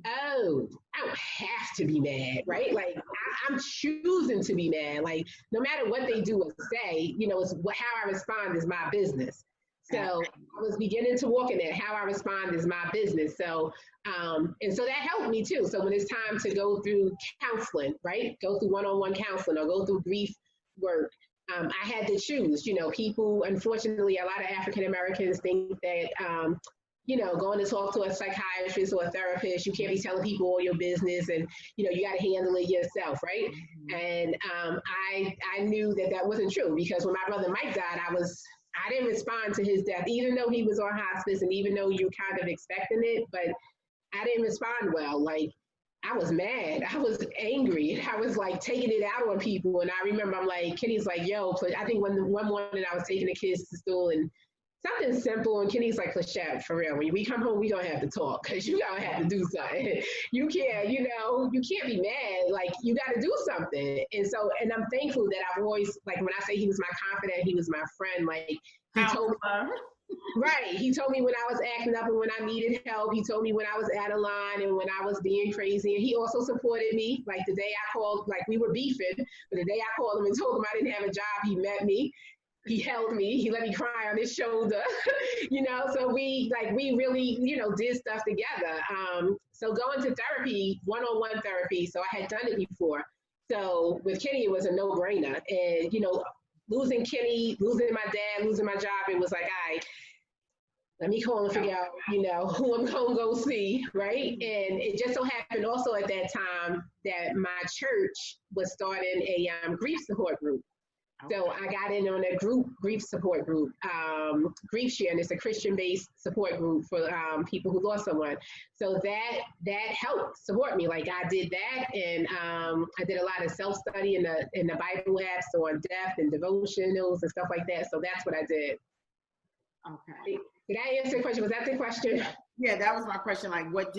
Oh, I don't have to be mad, right? Like, I'm choosing to be mad. Like, no matter what they do or say, you know, it's how I respond is my business. So I was beginning to walk in that. How I respond is my business. So, and so that helped me too. So when it's time to go through counseling, right? Go through one-on-one counseling or go through grief work, I had to choose. You know, people, unfortunately, a lot of African Americans think that, you know, going to talk to a psychiatrist or a therapist, you can't be telling people all your business and, you know, you got to handle it yourself, right? And I knew that wasn't true because when my brother Mike died, I didn't respond to his death, even though he was on hospice and even though you're kind of expecting it, but I didn't respond well. Like, I was mad. I was angry. I was like taking it out on people. And I remember I'm like, Kenny's like, yo, I think one morning I was taking the kids to school and something simple. And Kenny's like, Plyshette, for real, when we come home, we don't have to talk because you gotta have to do something. You can't, you know, you can't be mad. Like, you got to do something. And so, and I'm thankful that I've always, like, when I say he was my confidant, he was my friend. Like, he told me, right. He told me when I was acting up and when I needed help. He told me when I was out of line and when I was being crazy. And he also supported me. Like, the day I called, like, we were beefing, but the day I called him and told him I didn't have a job, he met me. He held me, he let me cry on his shoulder, you know, so we really, you know, did stuff together. So going to therapy, one-on-one therapy, so I had done it before. So with Kenny, it was a no-brainer. And, you know, losing Kenny, losing my dad, losing my job, it was like, all right, let me call and figure out, you know, who I'm going to go see, right? And it just so happened also at that time that my church was starting a grief support group. So I got in on a grief support group, GriefShare, and it's a Christian-based support group for people who lost someone. So that helped support me. Like, I did that, and I did a lot of self-study in the Bible apps on death and devotionals and stuff like that. So that's what I did. Okay. Did I answer the question? Was that the question? Yeah, that was my question. Like, what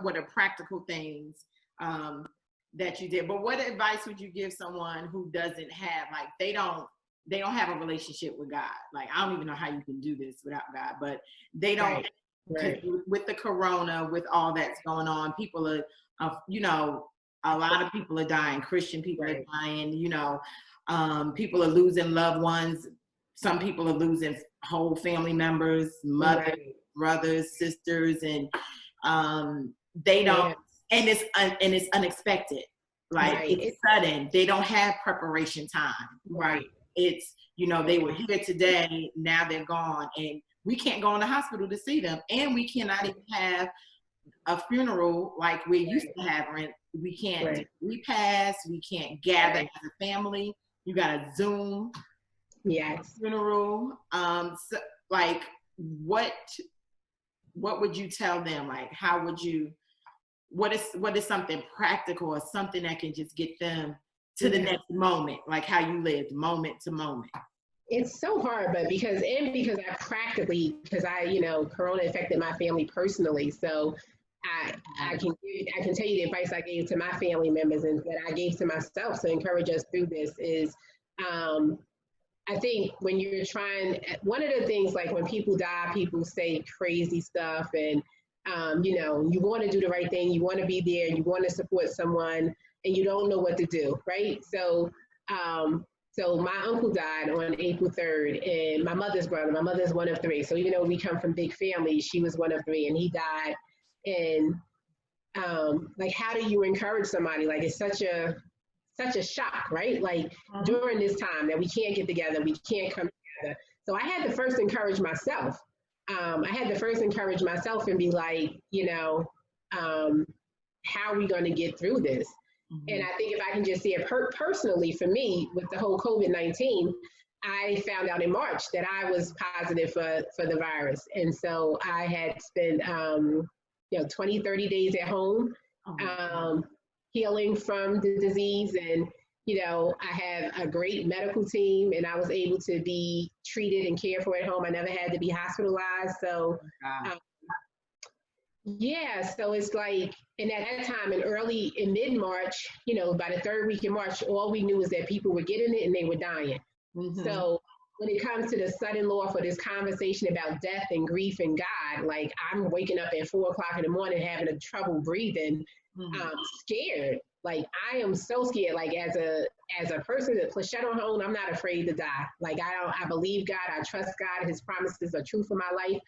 were the practical things that you did? But what advice would you give someone who doesn't have, like, they don't have a relationship with God? Like, I don't even know how you can do this without God, but they don't. Right. With the corona, with all that's going on, people are, you know, a lot of people are dying. Christian people are dying. You know, people are losing loved ones. Some people are losing whole family members, mothers, brothers, sisters, and they don't. And it's unexpected. Like, it's sudden. They don't have preparation time. Right. It's, you know, they were here today, now they're gone. And we can't go in the hospital to see them. And we cannot even have a funeral like we used to have, we can't repass, we can't gather as a family. You got to Zoom funeral. So, like, what would you tell them? Like, how would you? What is something practical or something that can just get them to the next moment, like how you lived moment to moment? It's so hard, but because Corona affected my family personally. So I can tell you the advice I gave to my family members and that I gave to myself to encourage us through this is, I think when you're trying, one of the things, like when people die, people say crazy stuff and, you want to do the right thing, you want to be there, you want to support someone, and you don't know what to do, right? So my uncle died on April 3rd, and my mother's brother, my mother's one of three. So even though we come from big families, she was one of three, and he died. And like, how do you encourage somebody? Like, it's such a shock, right? Like during this time that we can't get together, we can't come together. So I had to first encourage myself. And be like, how are we going to get through this? And I think if I can just say it personally, for me, with the whole COVID-19, I found out in March that I was positive for the virus. And so I had spent, 20, 30 days at home, healing from the disease. And, I have a great medical team, and I was able to be treated and cared for at home. I never had to be hospitalized. So, so it's like, and at that time in mid-March, by the third week in March, all we knew is that people were getting it and they were dying. So when it comes to the sudden loss or this conversation about death and grief and God, like, I'm waking up at 4:00 in the morning having a trouble breathing, scared. Like, I am so scared. Like, as a person that Plyshette on her own, I'm not afraid to die. Like, I believe God, I trust God, his promises are true for my life.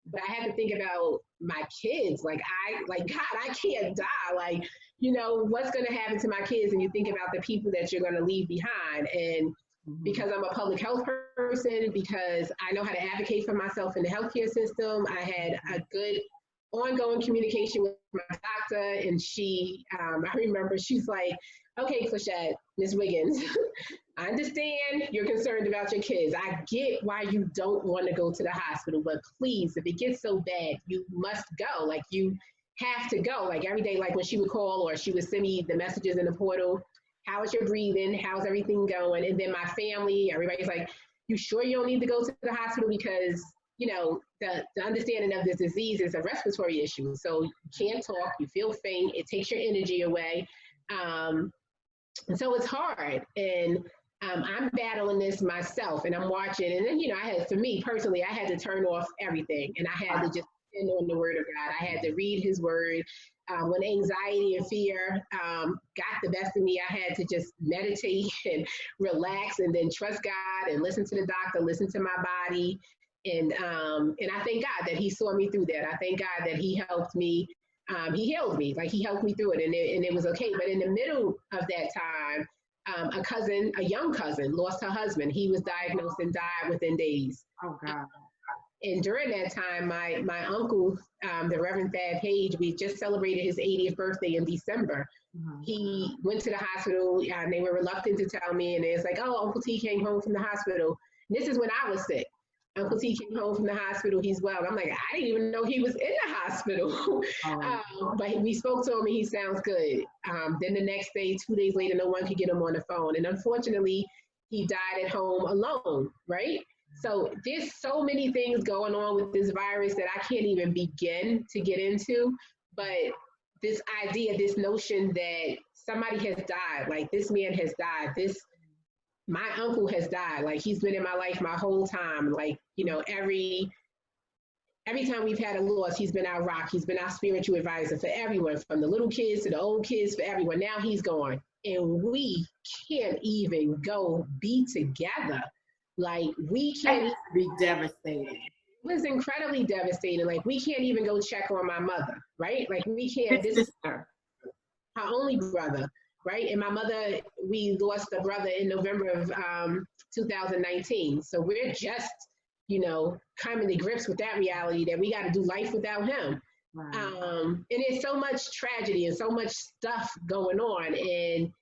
But I had to think about my kids. God, I can't die. Like, what's going to happen to my kids? And you think about the people that you're going to leave behind. And because I'm a public health person, because I know how to advocate for myself in the healthcare system, I had a good ongoing communication with my doctor. And she, I remember she's like, okay, Plyshette, Ms. Wiggins, I understand you're concerned about your kids. I get why you don't want to go to the hospital, but please, if it gets so bad, you must go. Like, you have to go. Like, every day, like when she would call or she would send me the messages in the portal, how is your breathing? How's everything going? And then my family, everybody's like, you sure you don't need to go to the hospital? Because, the understanding of this disease is a respiratory issue. So you can't talk, you feel faint, it takes your energy away. And so it's hard. And I'm battling this myself, and I'm watching. And then, for me personally, I had to turn off everything, and I had to just depend on the word of God. I had to read his word. When anxiety and fear got the best of me, I had to just meditate and relax, and then trust God and listen to the doctor, listen to my body. And I thank God that he saw me through that. I thank God that he helped me. He healed me, like, he helped me through it, and it was okay. But in the middle of that time, a young cousin lost her husband. He was diagnosed and died within days. Oh, God. And during that time, my uncle, the Reverend Thad Page, we just celebrated his 80th birthday in December. He went to the hospital, and they were reluctant to tell me, and it's like, oh, Uncle T came home from the hospital. And this is when I was sick. Uncle T came home from the hospital, he's well. I'm like, I didn't even know he was in the hospital. But we spoke to him, and he sounds good. Then the next day, 2 days later, no one could get him on the phone. And unfortunately, he died at home alone, right? So there's so many things going on with this virus that I can't even begin to get into. But this idea, this notion that somebody has died, like, this man has died, my uncle has died. Like, he's been in my life my whole time. Like, every time we've had a loss, he's been our rock. He's been our spiritual advisor for everyone, from the little kids to the old kids, for everyone. Now he's gone, and we can't even go be together. Like, we can't. Be devastating. It was incredibly devastating. Like, we can't even go check on my mother, right? Like, we can't. This is her only brother. Right. And my mother, we lost a brother in November of 2019. So we're just, coming to grips with that reality that we got to do life without him. Right. And there's so much tragedy and so much stuff going on, and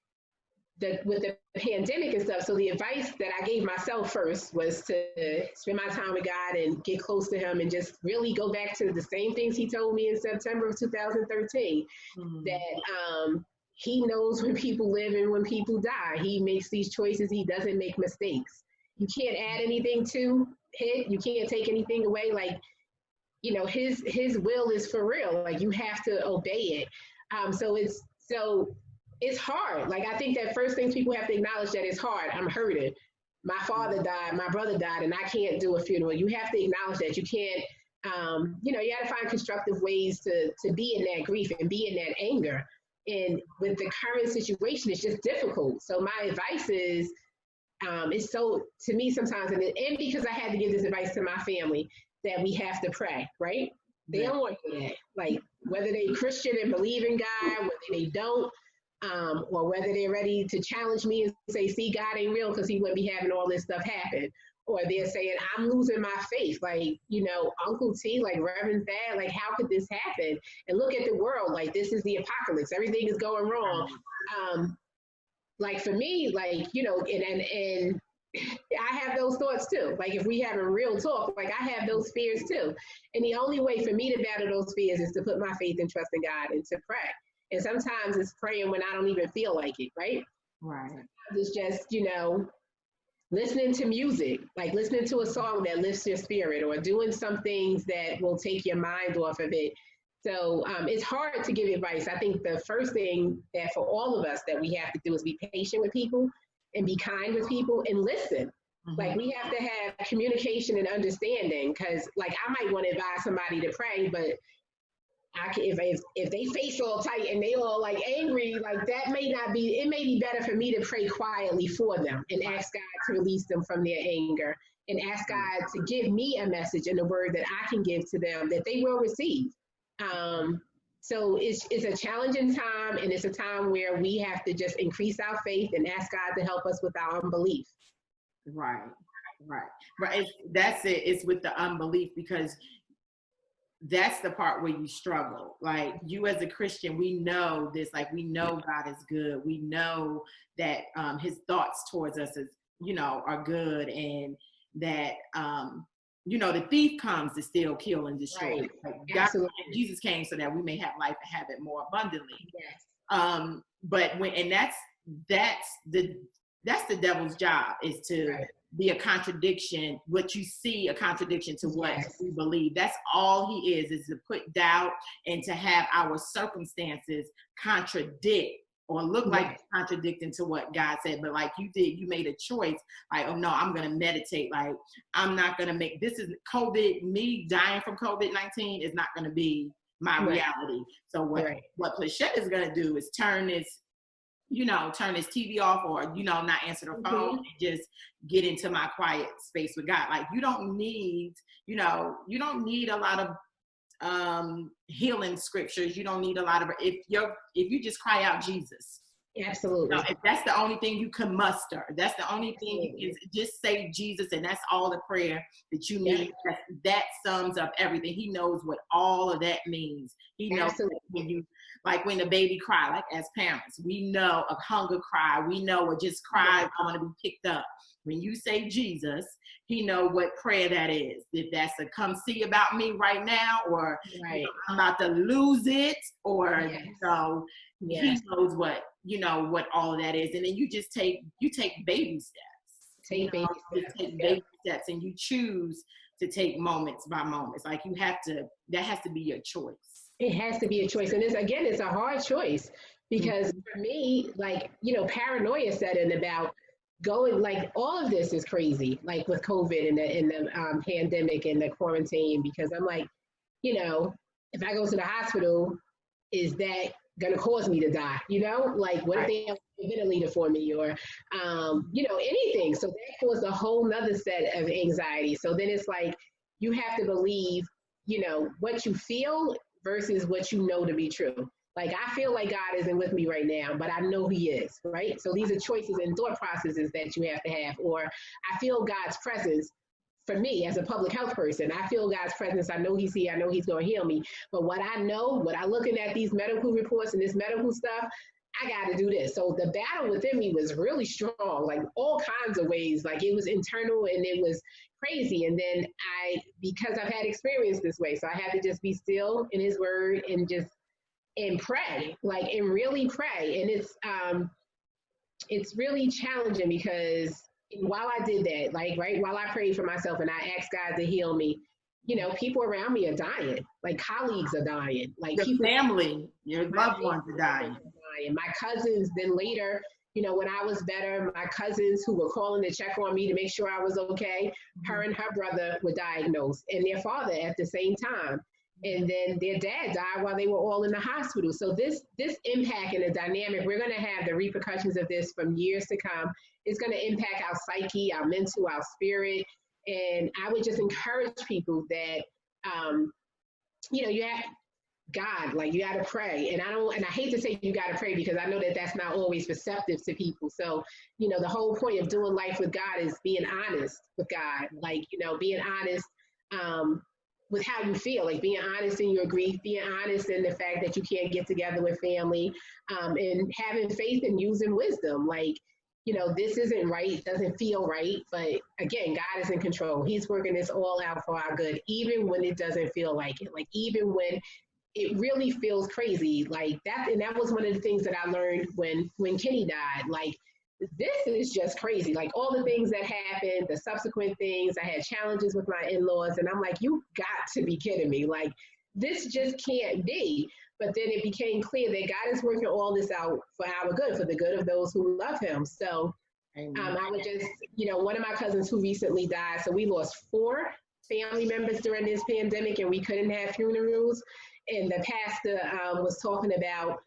with the pandemic and stuff. So the advice that I gave myself first was to spend my time with God and get close to him and just really go back to the same things he told me in September of 2013, that he knows when people live and when people die. He makes these choices. He doesn't make mistakes. You can't add anything to it. You can't take anything away. Like, you know, his will is for real. Like, you have to obey it. So it's hard. Like, I think that first things people have to acknowledge that it's hard. I'm hurting. My father died, my brother died, and I can't do a funeral. You have to acknowledge that. You can't, you got to find constructive ways to be in that grief and be in that anger. And with the current situation, it's just difficult. So my advice is, it's so, to me sometimes, and because I had to give this advice to my family, that we have to pray, right? They don't want to hear that. Like, whether they Christian and believe in God, whether they don't, or whether they're ready to challenge me and say, see, God ain't real because he wouldn't be having all this stuff happen. Or they're saying, I'm losing my faith. Like, Uncle T, like Reverend Thad, like, how could this happen? And look at the world. Like, this is the apocalypse. Everything is going wrong. Like, for me, like, and I have those thoughts too. Like, if we have a real talk, like, I have those fears too. And the only way for me to battle those fears is to put my faith and trust in God and to pray. And sometimes it's praying when I don't even feel like it, right? Right. It's just, listening to music, like listening to a song that lifts your spirit, or doing some things that will take your mind off of it. So it's hard to give advice. I think the first thing that for all of us that we have to do is be patient with people and be kind with people and listen. Like, we have to have communication and understanding, because, like, I might want to advise somebody to pray, but if they face all tight and they all like angry, like, that may not be, it may be better for me to pray quietly for them and ask God to release them from their anger, and ask God to give me a message and a word that I can give to them that they will receive. So it's a challenging time, and it's a time where we have to just increase our faith and ask God to help us with our unbelief. Right. That's it. It's with the unbelief, because that's the part where you struggle. Like, you as a Christian, we know this, like, we know God is good. We know that his thoughts towards us is, are good, and that, the thief comes to steal, kill, and destroy. Right. Like, God, Jesus came so that we may have life and have it more abundantly. Yes. But that's the devil's job, is to be a contradiction, what you see, a contradiction to what we believe. That's all he is to put doubt and to have our circumstances contradict or look like it's contradicting to what God said. But like you did, you made a choice, like, oh no, I'm going to meditate. Like, I'm not going to make, this is COVID, me dying from COVID-19 is not going to be my reality. So what Plyshette is going to do is turn this TV off, or, not answer the phone, and just get into my quiet space with God. Like, you don't need a lot of healing scriptures. You don't need a lot of, if you just cry out Jesus. Absolutely. If that's the only thing you can muster, that's the only thing you can just say Jesus, and that's all the prayer that you need. That sums up everything. He knows what all of that means. He knows when the baby cry, like, as parents, we know a hunger cry, we know a just cry, I want to be picked up. When you say Jesus, he know what prayer that is. If that's a come see about me right now, or I'm about to lose it, or he knows what all of that is. And then you take baby steps. Take baby steps, and you choose to take moments by moments. Like, that has to be your choice. It has to be a choice. And it's a hard choice, because for me, like, paranoia set in about going, like, all of this is crazy, like with COVID and the pandemic and the quarantine, because I'm like, if I go to the hospital, is that going to cause me to die? Like, what if they have a ventilator for me, or, anything. So that caused a whole nother set of anxiety. So then it's like, you have to believe, what you feel versus what you know to be true. Like, I feel like God isn't with me right now, but I know he is, right? So these are choices and thought processes that you have to have. Or I feel God's presence for me as a public health person. I feel God's presence. I know he's here. I know he's going to heal me. But what I know, what I'm looking at these medical reports and this medical stuff, I got to do this. So the battle within me was really strong, like all kinds of ways. Like it was internal and it was crazy. And then because I've had experience this way, so I had to just be still in his word and pray, like, and really pray. And it's really challenging because while I did that, like, right, while I prayed for myself and I asked God to heal me, you know, people around me are dying, like colleagues are dying, like your family, your loved ones are dying. My cousins, then later, you know, when I was better, my cousins who were calling to check on me to make sure I was okay, her and her brother were diagnosed and their father at the same time. And then their dad died while they were all in the hospital. So this impact and the dynamic, we're going to have the repercussions of this from years to come. It's going to impact our psyche, our mental, our spirit. And I would just encourage people that, you know, you have God, like you got to pray. And I hate to say you got to pray because I know that that's not always receptive to people. So, you know, the whole point of doing life with God is being honest with God, like, you know, being honest, with how you feel, like being honest in your grief, being honest in the fact that you can't get together with family, and having faith and using wisdom. Like, you know, this isn't right, it doesn't feel right, but again, God is in control. He's working this all out for our good, even when it doesn't feel like it, like even when it really feels crazy, like that. And that was one of the things that I learned when Kenny died. Like, this is just crazy. Like all the things that happened, the subsequent things, I had challenges with my in-laws and I'm like, you got to be kidding me. Like this just can't be. But then it became clear that God is working all this out for our good, for the good of those who love him. So I would just, you know, one of my cousins who recently died, so we lost 4 family members during this pandemic and we couldn't have funerals. And the pastor was talking about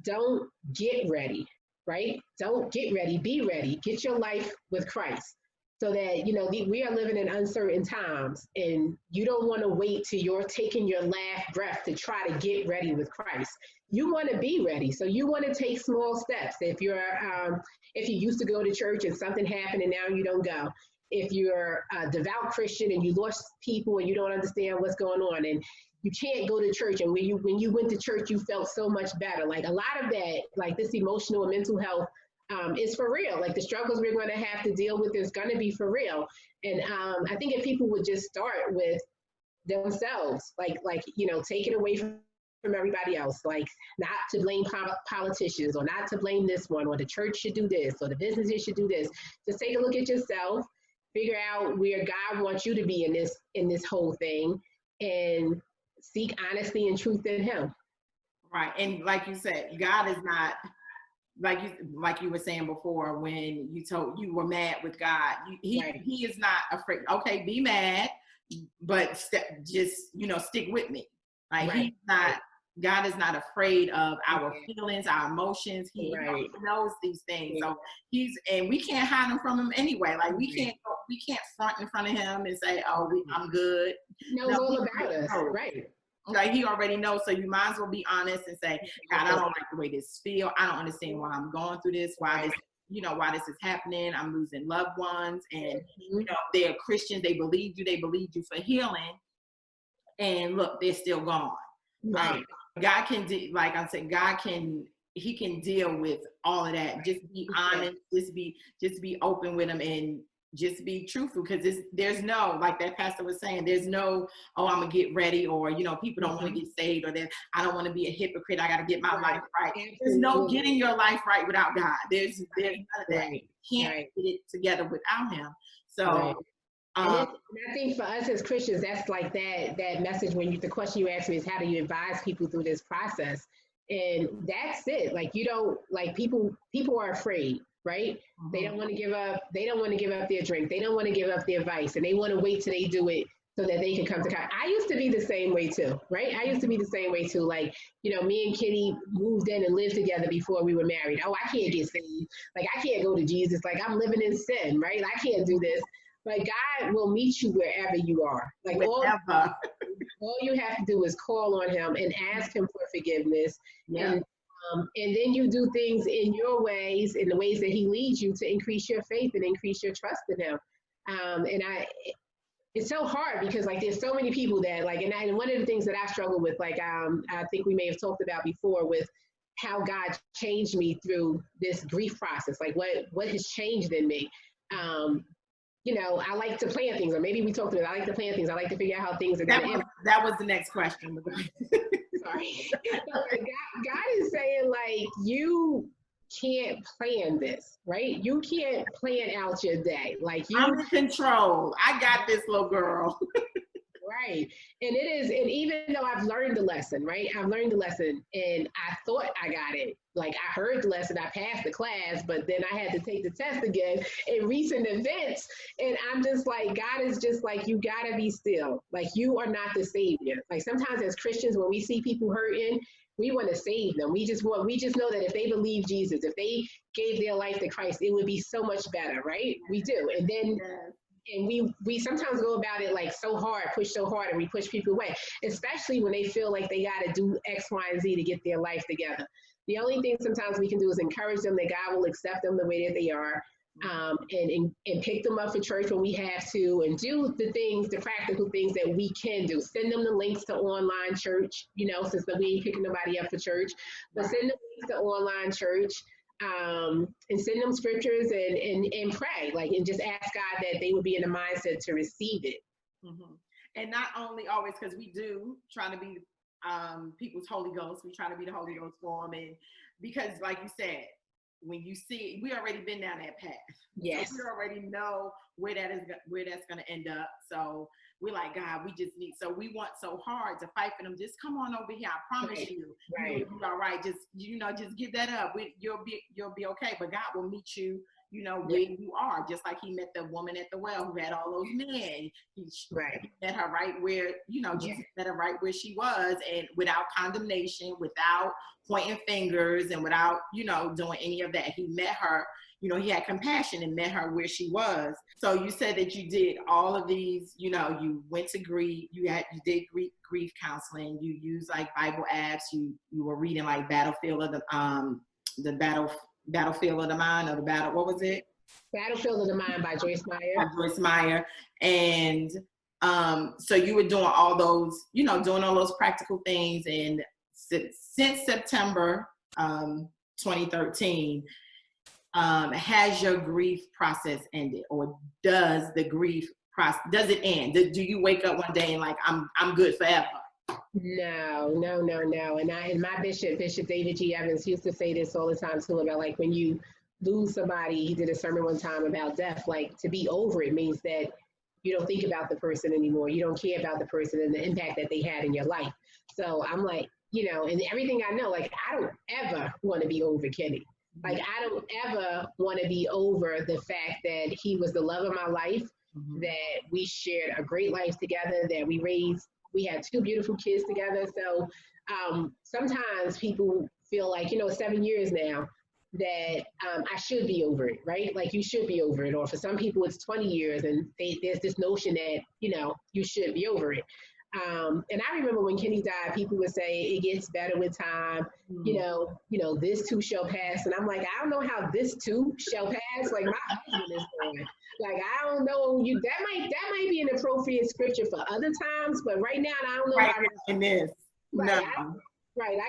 don't get ready. Right? Don't get ready, be ready, get your life with Christ so that, you know, we are living in uncertain times and you don't want to wait till you're taking your last breath to try to get ready with Christ. You want to be ready. So you want to take small steps. If you used to go to church and something happened and now you don't go, if you're a devout Christian and you lost people and you don't understand what's going on and you can't go to church, and when you went to church, you felt so much better. Like a lot of that, like this emotional and mental health is for real. Like the struggles we're going to have to deal with is going to be for real. And I think if people would just start with themselves, like you know, take it away from everybody else, like not to blame politicians or not to blame this one or the church should do this or the businesses should do this. Just take a look at yourself, figure out where God wants you to be in this whole thing, and seek honesty and truth in him. Right. And like you said, God is not, like you were saying before, when you were mad with God, he is not afraid. Okay, be mad, but just, you know, stick with me. Like he's not, God is not afraid of our feelings, our emotions. He knows these things. So and we can't hide them from him anyway. Like we can't front in front of him and say, oh, I'm good. He knows all about us. Right. Like he already knows. So you might as well be honest and say, God, I don't like the way this feels. I don't understand why I'm going through this, why this is happening. I'm losing loved ones. And, you know, they're Christians. They believed you for healing. And look, they're still gone. Right. God can do, like I said, he can deal with all of that. Just be honest, just be open with him and just be truthful, because there's no, like that pastor was saying, there's no, oh, I'm gonna get ready, or, you know, people don't want to get saved, or that I don't want to be a hypocrite, I got to get my life right. There's no getting your life right without God. There's none of that. You can't get it together without him. So and I think for us as Christians, that's like that message when the question you asked me is, how do you advise people through this process? And that's it. Like, you don't, like, people are afraid, right? They don't want to give up. They don't want to give up their drink. They don't want to give up their vice, and they want to wait till they do it so that they can come to God. I used to be the same way too, right? Like, you know, me and Kitty moved in and lived together before we were married. Oh, I can't get saved. Like, I can't go to Jesus. Like, I'm living in sin, right? I can't do this. But God will meet you wherever you are. Like, all you have to do is call on him and ask him for forgiveness. And then you do things in your ways, in the ways that he leads you, to increase your faith and increase your trust in him. It's so hard because like there's so many people that like, and one of the things that I struggle with, like I think we may have talked about before, with how God changed me through this grief process. Like what has changed in me. I like to plan things, or maybe we talked about, I like to plan things. I like to figure out how things are going to end. That was the next question. Sorry. God is saying, like, you can't plan this, right? You can't plan out your day. Like, I'm in control. I got this, little girl. Right. And it is, and even though I've learned the lesson, right? I've learned the lesson and I thought I got it. Like I heard the lesson, I passed the class, but then I had to take the test again in recent events. And I'm just like, God is just like, you gotta be still. Like you are not the savior. Like sometimes as Christians, when we see people hurting, we want to save them. We just know that if they believe Jesus, if they gave their life to Christ, it would be so much better, right? We do. And then and we sometimes go about it like so hard, push so hard, and we push people away, especially when they feel like they got to do X, Y, and Z to get their life together. The only thing sometimes we can do is encourage them that God will accept them the way that they are, and pick them up for church when we have to, and do the practical things that we can do. Send them the links to online church, since we ain't picking nobody up for church, but send them links to online church. And send them scriptures and pray, and just ask God that they would be in the mindset to receive it. Mm-hmm. And not only always, because we do try to be people's Holy Ghost, we try to be the Holy Ghost for them, and because like you said, when you see, we already been down that path. Yes, so we already know where that's going to end up. So we're like, God, we just need. So we want so hard to fight for them. Just come on over here. I promise you, you'll be all right. Just just give that up. You'll be okay. But God will meet you, where you are. Just like He met the woman at the well who had all those men. He met her right where Jesus met her right where she was, and without condemnation, without pointing fingers, and without doing any of that. He met her. He had compassion and met her where she was. So you said that you did all of these, you went to grief, you did grief counseling, you used like Bible apps, you were reading like Battlefield of the Battlefield of the Mind, or what was it? Battlefield of the Mind by Joyce Meyer. By Joyce Meyer. And so you were doing all those, doing all those practical things. And since September 2013, has your grief process ended, or does the grief process, does it end? Do you wake up one day and like, I'm good forever? No. And my Bishop David G. Evans used to say this all the time too, about like when you lose somebody, he did a sermon one time about death, like to be over it means that you don't think about the person anymore. You don't care about the person and the impact that they had in your life. So I'm like, and everything I know, like I don't ever want to be over Kenny. Like, I don't ever want to be over the fact that he was the love of my life, that we shared a great life together, that we had 2 beautiful kids together. So sometimes people feel like, 7 years now, that I should be over it, right? Like, you should be over it. Or for some people, it's 20 years, and there's this notion that, you should be over it. And I remember when Kenny died, people would say it gets better with time, this too shall pass. And I'm like, I don't know how this too shall pass. Like my husband is going. Like, I don't know, that might be an appropriate scripture for other times, but right now I don't know. I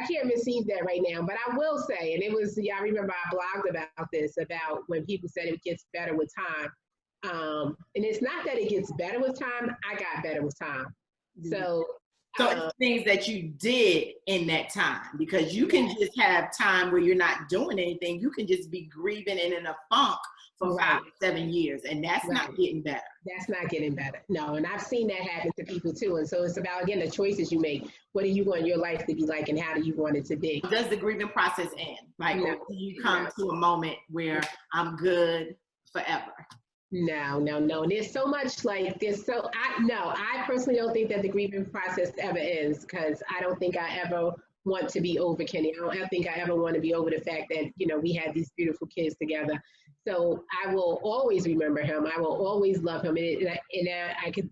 can't receive that right now, but I will say, and it was, I remember I blogged about this, about when people said it gets better with time. And it's not that it gets better with time. I got better with time. So it's things that you did in that time, because you can just have time where you're not doing anything. You can just be grieving and in a funk for 5 to 7 years, and that's not getting better. That's not getting better. No, and I've seen that happen to people too. And so it's about, again, the choices you make. What do you want your life to be like, and how do you want it to be? Does the grieving process end? Like, do you come to a moment where I'm good forever? No. And there's so much I personally don't think that the grieving process ever ends, because I don't think I ever want to be over Kenny. I don't think I ever want to be over the fact that, we had these beautiful kids together. So I will always remember him. I will always love him. And I could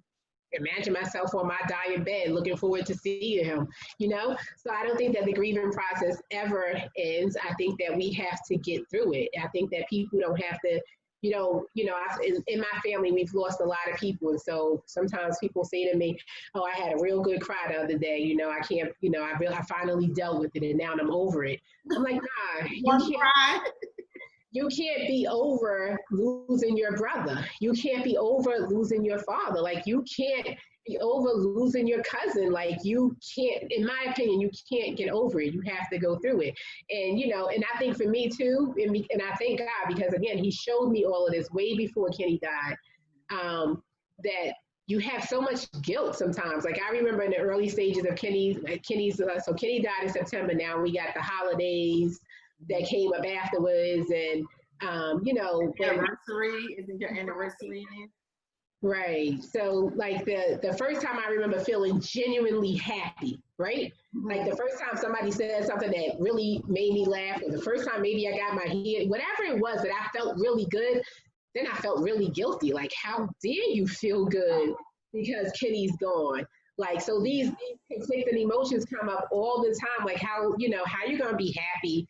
imagine myself on my dying bed looking forward to seeing him, So I don't think that the grieving process ever ends. I think that we have to get through it. I think that people don't have to in my family, we've lost a lot of people. And so sometimes people say to me, oh, I had a real good cry the other day. I can't, I finally dealt with it and now I'm over it. I'm like, nah, you can't be over losing your brother. You can't be over losing your father. Like, you can't be over losing your cousin. Like, you can't, in my opinion, you can't get over it. You have to go through it. And, and I think for me too, and I thank God, because again, he showed me all of this way before Kenny died, that you have so much guilt sometimes. Like, I remember in the early stages of Kenny's, so Kenny died in September. Now we got the holidays that came up afterwards, and anniversary, isn't your anniversary? Right. So like the first time I remember feeling genuinely happy, right? Like the first time somebody said something that really made me laugh, or the first time maybe I got my head, whatever it was that I felt really good, then I felt really guilty. Like, how dare you feel good because Kenny's gone? Like, so these conflicting emotions come up all the time. Like, how you going to be happy,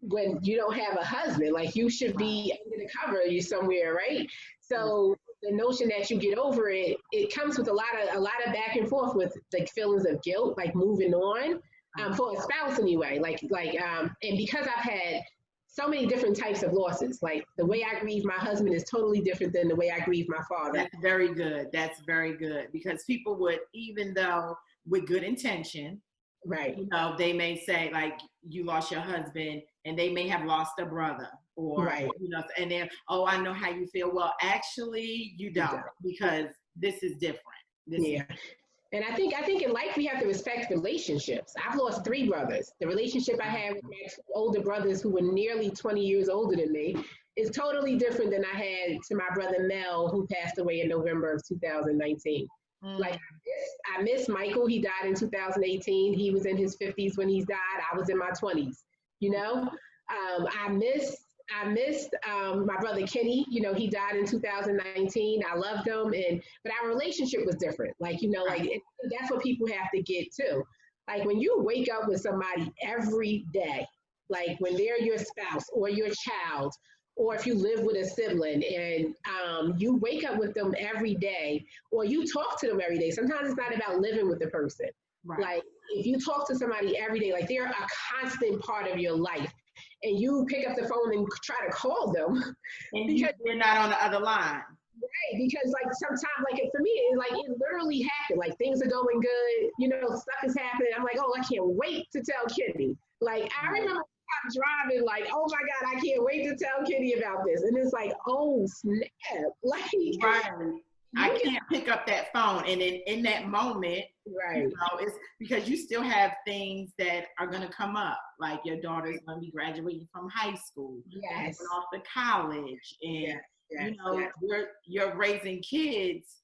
when you don't have a husband? Like, you should be under the cover, you somewhere, right? So the notion that you get over it, it comes with a lot of back and forth with like feelings of guilt, like moving on, for a spouse anyway. And because I've had so many different types of losses, like the way I grieve my husband is totally different than the way I grieve my father. That's very good. That's very good, because people would, even though with good intention, right, they may say like, you lost your husband, and they may have lost a brother, or right, and then, oh, I know how you feel. Well, actually you don't, because this is different. And I think in life we have to respect relationships. I've lost 3 brothers. The relationship I had with my older brothers, who were nearly 20 years older than me, is totally different than I had to my brother Mel, who passed away in November of 2019. Like, I miss Michael. He died in 2018. He was in his 50s when he died. I was in my 20s. I missed my brother Kenny. He died in 2019. I loved him, but our relationship was different. Like, that's what people have to get too. Like, when you wake up with somebody every day, like when they're your spouse or your child, or if you live with a sibling and you wake up with them every day, or you talk to them every day. Sometimes it's not about living with the person. Right. Like, if you talk to somebody every day, like they're a constant part of your life, and you pick up the phone and try to call them, and because they're not on the other line. Right, because like sometimes, like for me, it literally happened. Like, things are going good, stuff is happening. I'm like, oh, I can't wait to tell Kenny. Like, I remember I'm driving, like, oh my God, I can't wait to tell Kenny about this. And it's like, oh snap. Like, right. I can't pick up that phone. And in that moment, right, it's because you still have things that are going to come up. Like, your daughter's going to be graduating from high school. Yes. Going off to college. And, you're raising kids.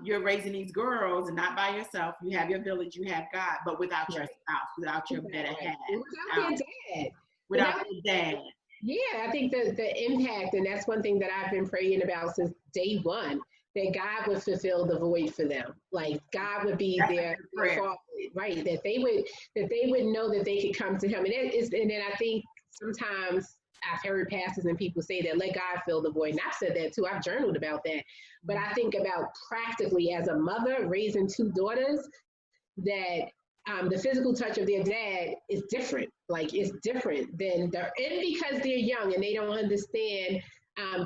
You're raising these girls, and not by yourself. You have your village, you have God, but without your spouse, without your better half. Without your dad. Yeah, I think the impact, and that's one thing that I've been praying about since day one, that God would fulfill the void for them. Like, God would be their father, right? That they would know that they could come to him. And then I think sometimes I've heard pastors and people say that, let God fill the void. And I've said that too. I've journaled about that. But I think about practically as a mother raising 2 daughters, that the physical touch of their dad is different. Like, it's different than and because they're young and they don't understand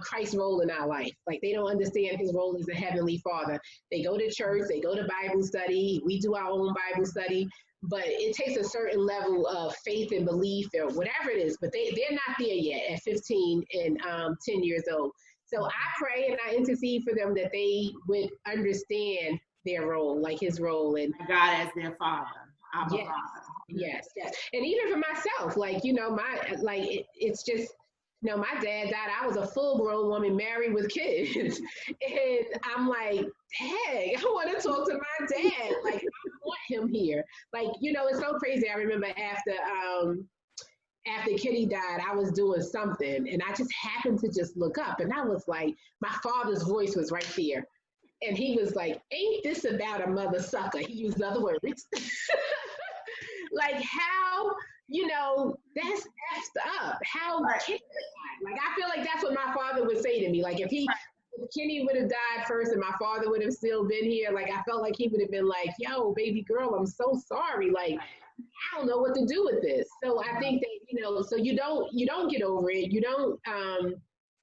Christ's role in our life. Like, they don't understand his role as a heavenly father. They go to church, they go to Bible study, we do our own Bible study, but it takes a certain level of faith and belief or whatever it is, but they're not there yet at 15 and 10 years old. So I pray and I intercede for them that they would understand their role, like his role, and God as their father. Yes. And even for myself, like, it's just, my dad died. I was a full-grown woman married with kids. And I'm like, dang, I want to talk to my dad. Like, I want him here. Like, it's so crazy. I remember after Kitty died, I was doing something, and I just happened to just look up, and I was like, my father's voice was right there. And he was like, ain't this about a mother sucker? He used other words. Like, how, that's effed up. How can Like, I feel like that's what my father would say to me. Like, if Kenny would have died first and my father would have still been here, like, I felt like he would have been like, yo, baby girl, I'm so sorry. Like, I don't know what to do with this. So I think that, you know, so you don't get over it. You don't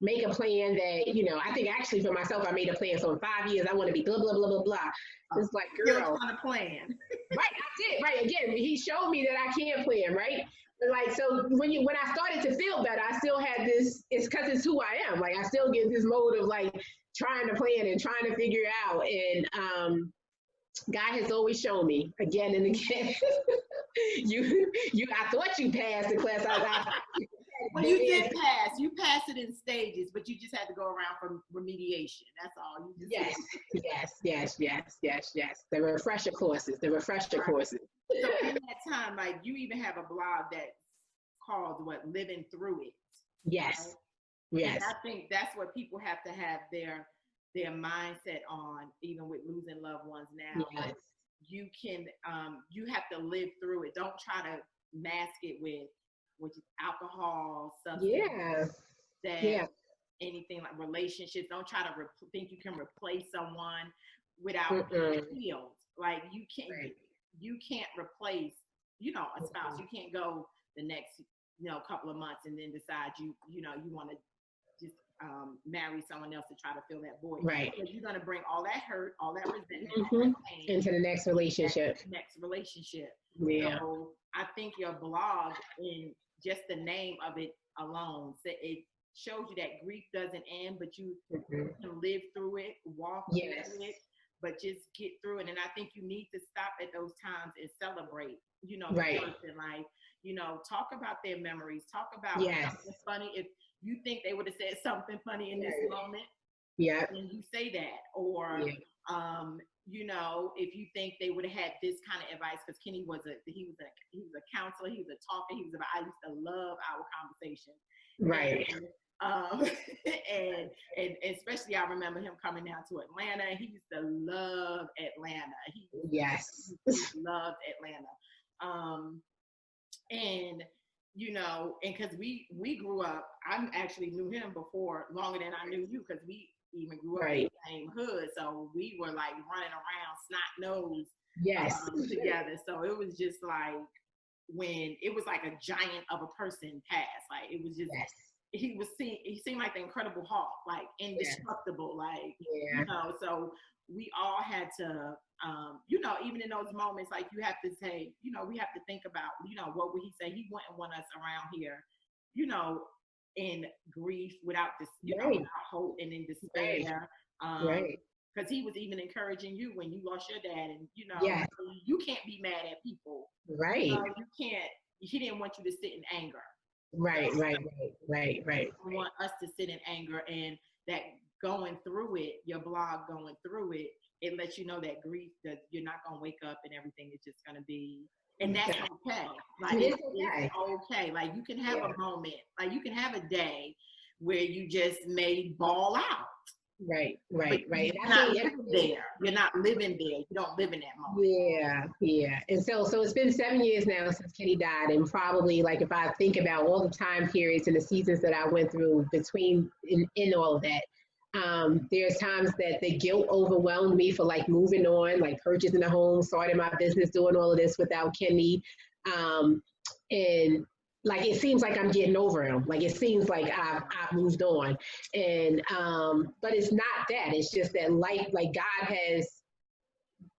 make a plan that, you know, I think actually for myself, I made a plan. So in 5 years, I want to be blah, blah, blah, blah, blah. It's like, girl. On a plan. Right, I did. Right. Again, he showed me that I can plan, right? Like, so when I started to feel better, I still had this, it's because it's who I am. Like, I still get this mode of like trying to plan and trying to figure it out. And God has always shown me again and again. I thought you passed the class. Well, you did pass. You passed it in stages, but you just had to go around for remediation. That's all. Yes. The refresher courses. courses. So in that time, like, you even have a blog that's called Living Through It. Yes. Right? Yes. And I think that's what people have to have their mindset on, even with losing loved ones now. Yes. You can, you have to live through it. Don't try to mask it with alcohol, substance, anything like relationships. Don't try to think you can replace someone without being healed. Like, you can't replace, you know, a spouse. You can't go the next, you know, couple of months and then decide you want to just marry someone else to try to fill that void. Right. Because you're going to bring all that hurt, all that resentment, all that pain into the next relationship. Yeah. So I think your blog, in just the name of it alone, so it shows you that grief doesn't end, but you can live through it, walk through it, but just get through it. And I think you need to stop at those times and celebrate, you know, the person. Like, you know, talk about their memories, talk about something funny. If you think they would have said something funny in this moment, then you say that. Or you know, if you think they would have had this kind of advice, because Kenny was a counselor, he was a talker, I used to love our conversation. Right. And especially I remember him coming down to Atlanta. He used to love Atlanta. He loved Atlanta. And you know, and because we grew up, I actually knew him longer than I knew you, because we even grew up in the same hood. So we were like running around snot-nosed together. So it was just like, when it was like a giant of a person passed, like it was just, he seemed like the Incredible Hulk, like indestructible, like, you know, so we all had to, you know, even in those moments, like, you have to say, you know, we have to think about, you know, what would he say? He wouldn't want us around here, you know, in grief, without this, you know, without hope and in despair. Because he was even encouraging you when you lost your dad, and you know, you can't be mad at people. Right. You can't. He didn't want you to sit in anger. Right. He want us to sit in anger, and that going through it, your blog going through it, it lets you know that grief, that you're not gonna wake up and everything is just gonna be. And that's okay. Like, it's okay. Like, you can have a moment, like, you can have a day where you just may bawl out. Right. You're not living there. You're not living there. You don't live in that moment. Yeah. And so it's been 7 years now since Kenny died, and probably, like, if I think about all the time periods and the seasons that I went through between in all of that, there's times that the guilt overwhelmed me for, like, moving on, like purchasing a home, starting my business, doing all of this without Kenny. And like, it seems like I'm getting over him. Like, it seems like I've moved on. And, but it's not that. It's just that life, like, God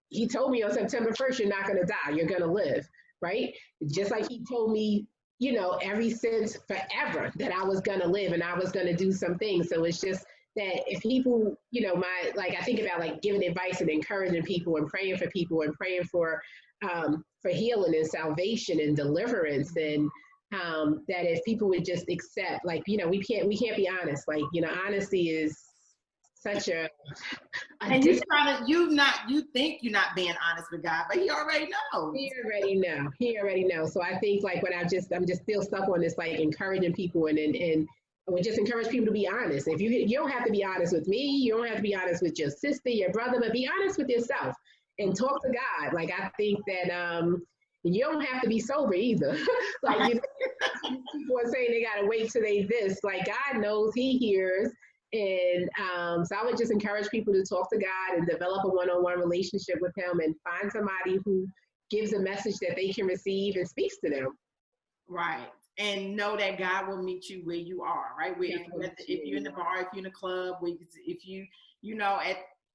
he told me on September 1st, you're not going to die. You're going to live, right? Just like he told me, you know, ever since forever, that I was going to live and I was going to do some things. So it's just that if people, you know, I think about, like, giving advice and encouraging people and praying for people and praying for healing and salvation and deliverance, and that if people would just accept, like, you know, we can't be honest. Like, you know, honesty is such a and you think you're not being honest with God, but he already knows. He already knows. So I think, like, when I'm just still stuck on this, like, encouraging people and I would just encourage people to be honest. If you don't have to be honest with me, you don't have to be honest with your sister, your brother, but be honest with yourself and talk to God. Like, I think that And you don't have to be sober either. Like, you know, people are saying they got to wait till they this. Like, God knows, He hears. And so I would just encourage people to talk to God and develop a one-on-one relationship with Him and find somebody who gives a message that they can receive and speaks to them. Right. And know that God will meet you where you are, right? Where if you're in the bar, if you're in the club, if you know,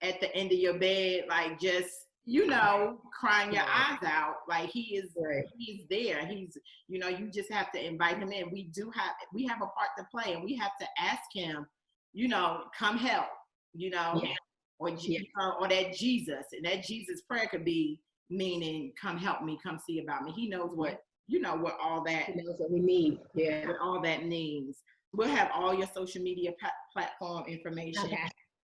at the end of your bed, like just, you know, crying your eyes out, like he's there. He's, you know, you just have to invite him in. We have a part to play, and we have to ask him, you know, come help, you know, or that Jesus, and that Jesus prayer could be meaning, come help me, come see about me. He knows what, you know, what all that, He knows what we need. What all that means. We'll have all your social media platform information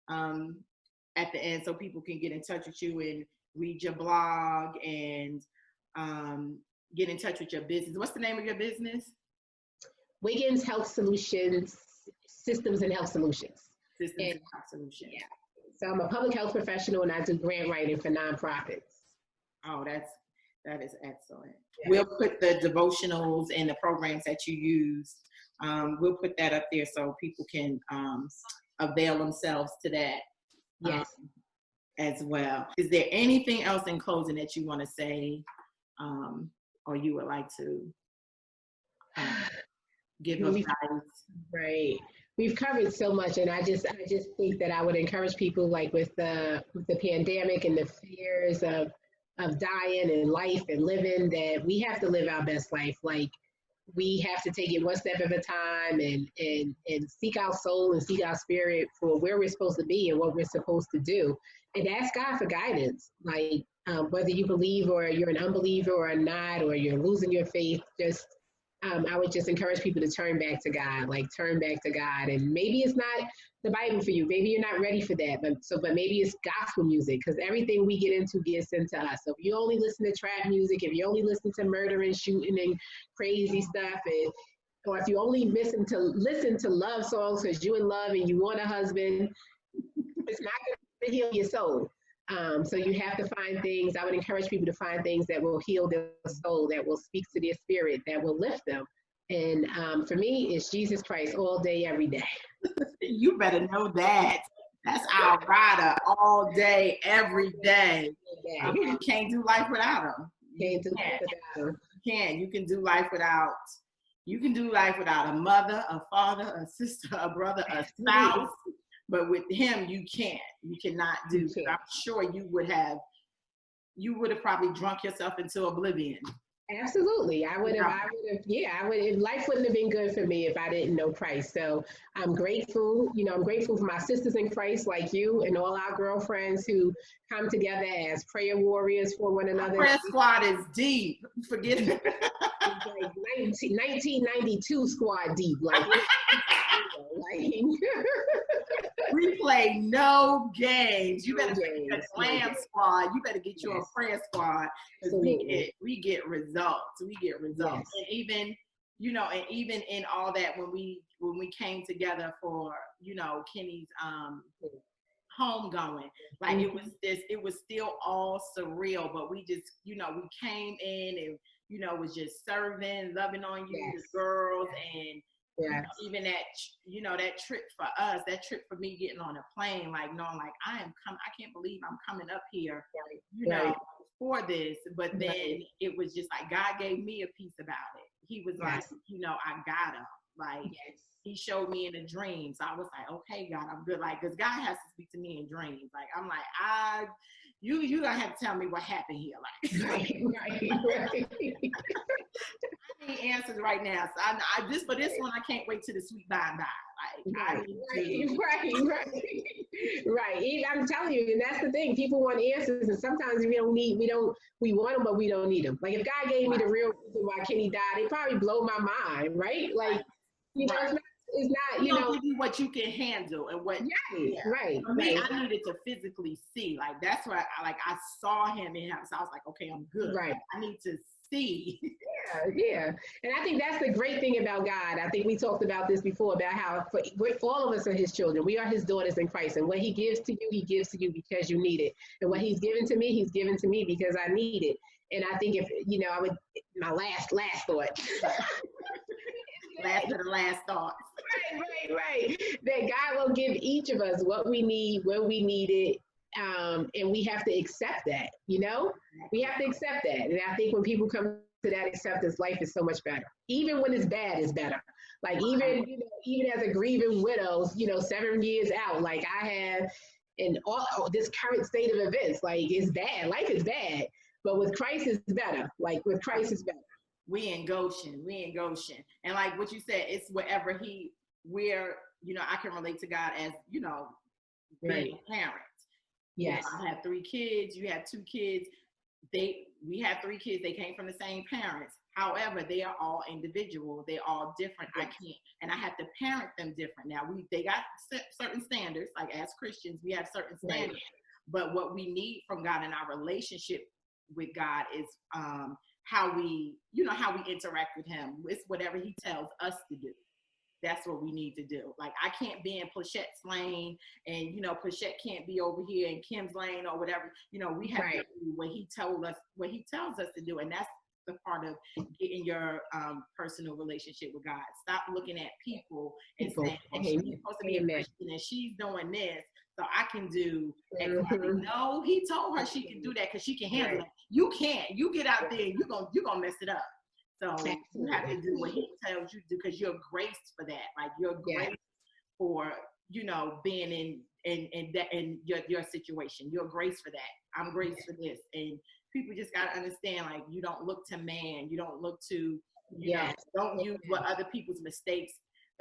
at the end, so people can get in touch with you and read your blog and get in touch with your business. What's the name of your business? Wiggins Health Solutions, Systems and Health Solutions. Systems and Health Solutions. Yeah. So I'm a public health professional, and I do grant writing for nonprofits. Oh, that is excellent. Yeah. We'll put the devotionals and the programs that you use. We'll put that up there so people can avail themselves to that. Yes. As well. Is there anything else in closing that you want to say, or you would like to give us guidance? Right. We've covered so much, and I just think that I would encourage people, like with the pandemic and the fears of dying and life and living, that we have to live our best life. Like, we have to take it one step at a time and seek our soul and seek our spirit for where we're supposed to be and what we're supposed to do, and ask God for guidance. Like, whether you believe or you're an unbeliever or not, or you're losing your faith, just I would just encourage people to turn back to God, turn back to God. And maybe it's not the Bible for you. Maybe you're not ready for that. But maybe it's gospel music, because everything we get into gets into us. So if you only listen to trap music, if you only listen to murder and shooting and crazy stuff, or if you only listen to love songs because you in love and you want a husband, it's not going to heal your soul. So you have to find things. I would encourage people to find things that will heal their soul, that will speak to their spirit, that will lift them. And for me, it's Jesus Christ all day, every day. You better know that. That's our rider all day, every day. You can't do life without him. Can't do life without him. You can do life without a mother, a father, a sister, a brother, a spouse. But with him, you can't. You cannot do. I'm sure you would have probably drunk yourself into oblivion. Absolutely. I would have. Life wouldn't have been good for me if I didn't know Christ. So I'm grateful. You know, I'm grateful for my sisters in Christ like you and all our girlfriends who come together as prayer warriors for one another. Our prayer squad is deep. Forget it. It's like 1992 squad deep. We play no games. You better get a glam squad. You better get you a prayer squad, because we get results. Yes. And even in all that, when we came together for, you know, Kenny's homegoing, like it was still all surreal, but we just, you know, we came in and, you know, was just serving, loving on you, the girls, and even that, you know, that trip for us, that trip for me getting on a plane, like knowing like I can't believe I'm coming up here, you know, for this. But then it was just like God gave me a piece about it. He was like, you know, I got him. Like he showed me in a dream. So I was like, okay, God, I'm good. Like, because God has to speak to me in dreams. Like, I'm like, you gonna have to tell me what happened here. Like, I need answers right now. So I just for this one, I can't wait till the sweet by and by. Like, right. I'm telling you, and that's the thing. People want answers, and sometimes we want them, but we don't need them. Like, if God gave me the real reason why Kenny died, it'd probably blow my mind, right? Like, you know, it's not, you know, give you what you can handle and what. Right. For me, I needed to physically see. Like, that's why I saw him in house. So I was like, okay, I'm good. Right. I need to see. Yeah. And I think that's the great thing about God. I think we talked about this before, about how for all of us are his children. We are his daughters in Christ. And what he gives to you, he gives to you because you need it. And what he's given to me, he's given to me because I need it. And I think if, I would, my last thought. Last of the last thoughts. Right. That God will give each of us what we need, when we need it. And we have to accept that, we have to accept that. And I think when people come to that acceptance, life is so much better. Even when it's bad, it's better. Like even as a grieving widow, 7 years out, like I have in all this current state of events, like it's bad. Life is bad, but with Christ it's better. Like with Christ it's better. We in Goshen. And like what you said, it's wherever I can relate to God as, being a parent. Yes. I have 3 kids. You have 2 kids. We have 3 kids. They came from the same parents. However, they are all individual. They're all different. Yes. I have to parent them different. Now they got certain standards. Like as Christians, we have certain standards. Right. But what we need from God in our relationship with God is how we interact with him. It's whatever he tells us to do. That's what we need to do. Like I can't be in Plyshette's lane and, Plyshette can't be over here in Kim's lane or whatever. We have to do what he tells us to do. And that's the part of getting your personal relationship with God. Stop looking at people and saying, she's supposed to be a Christian and she's doing this, so I can do X. No, he told her she can do that because she can handle it. You can't. You get out there and you're gonna mess it up. So you have to do what he tells you to do because you're graced for that. Like you're graced for, being in your situation. You're graced for that. I'm graced for this. And people just got to understand, like, you don't look to man. You don't look to, don't use what other people's mistakes.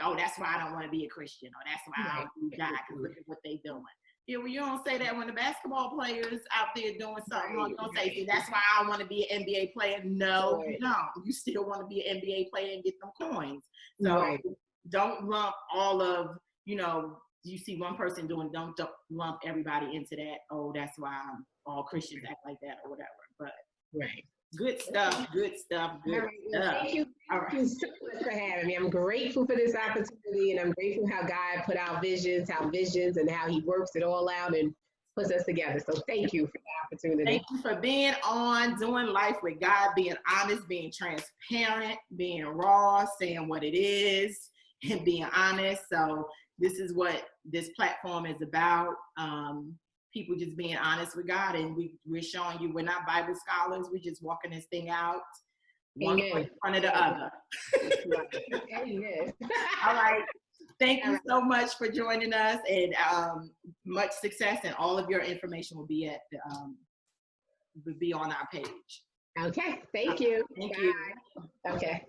Oh, that's why I don't want to be a Christian. Or that's why I don't do God because look at what they doing. Yeah, well, you don't say that when the basketball players out there doing something wrong. You don't say, see, that's why I want to be an NBA player. No, you don't. You still want to be an NBA player and get them coins. So don't lump all of, you see one person doing, don't lump everybody into that. Oh, that's why all Christians act like that or whatever. But good stuff. Thank you so much for having me. I'm grateful for this opportunity, and I'm grateful how God put our visions, and how he works it all out and puts us together. So thank you for the opportunity. Thank you for being on Doing Life with God, being honest, being transparent, being raw, saying what it is, and being honest. So this is what this platform is about. People just being honest with God, and we're showing you we're not Bible scholars. We're just walking this thing out, one foot in front of the other. Amen. All right. Thank you so much for joining us, and much success. And all of your information will be on our page. Okay. Thank you. Thank you. Okay.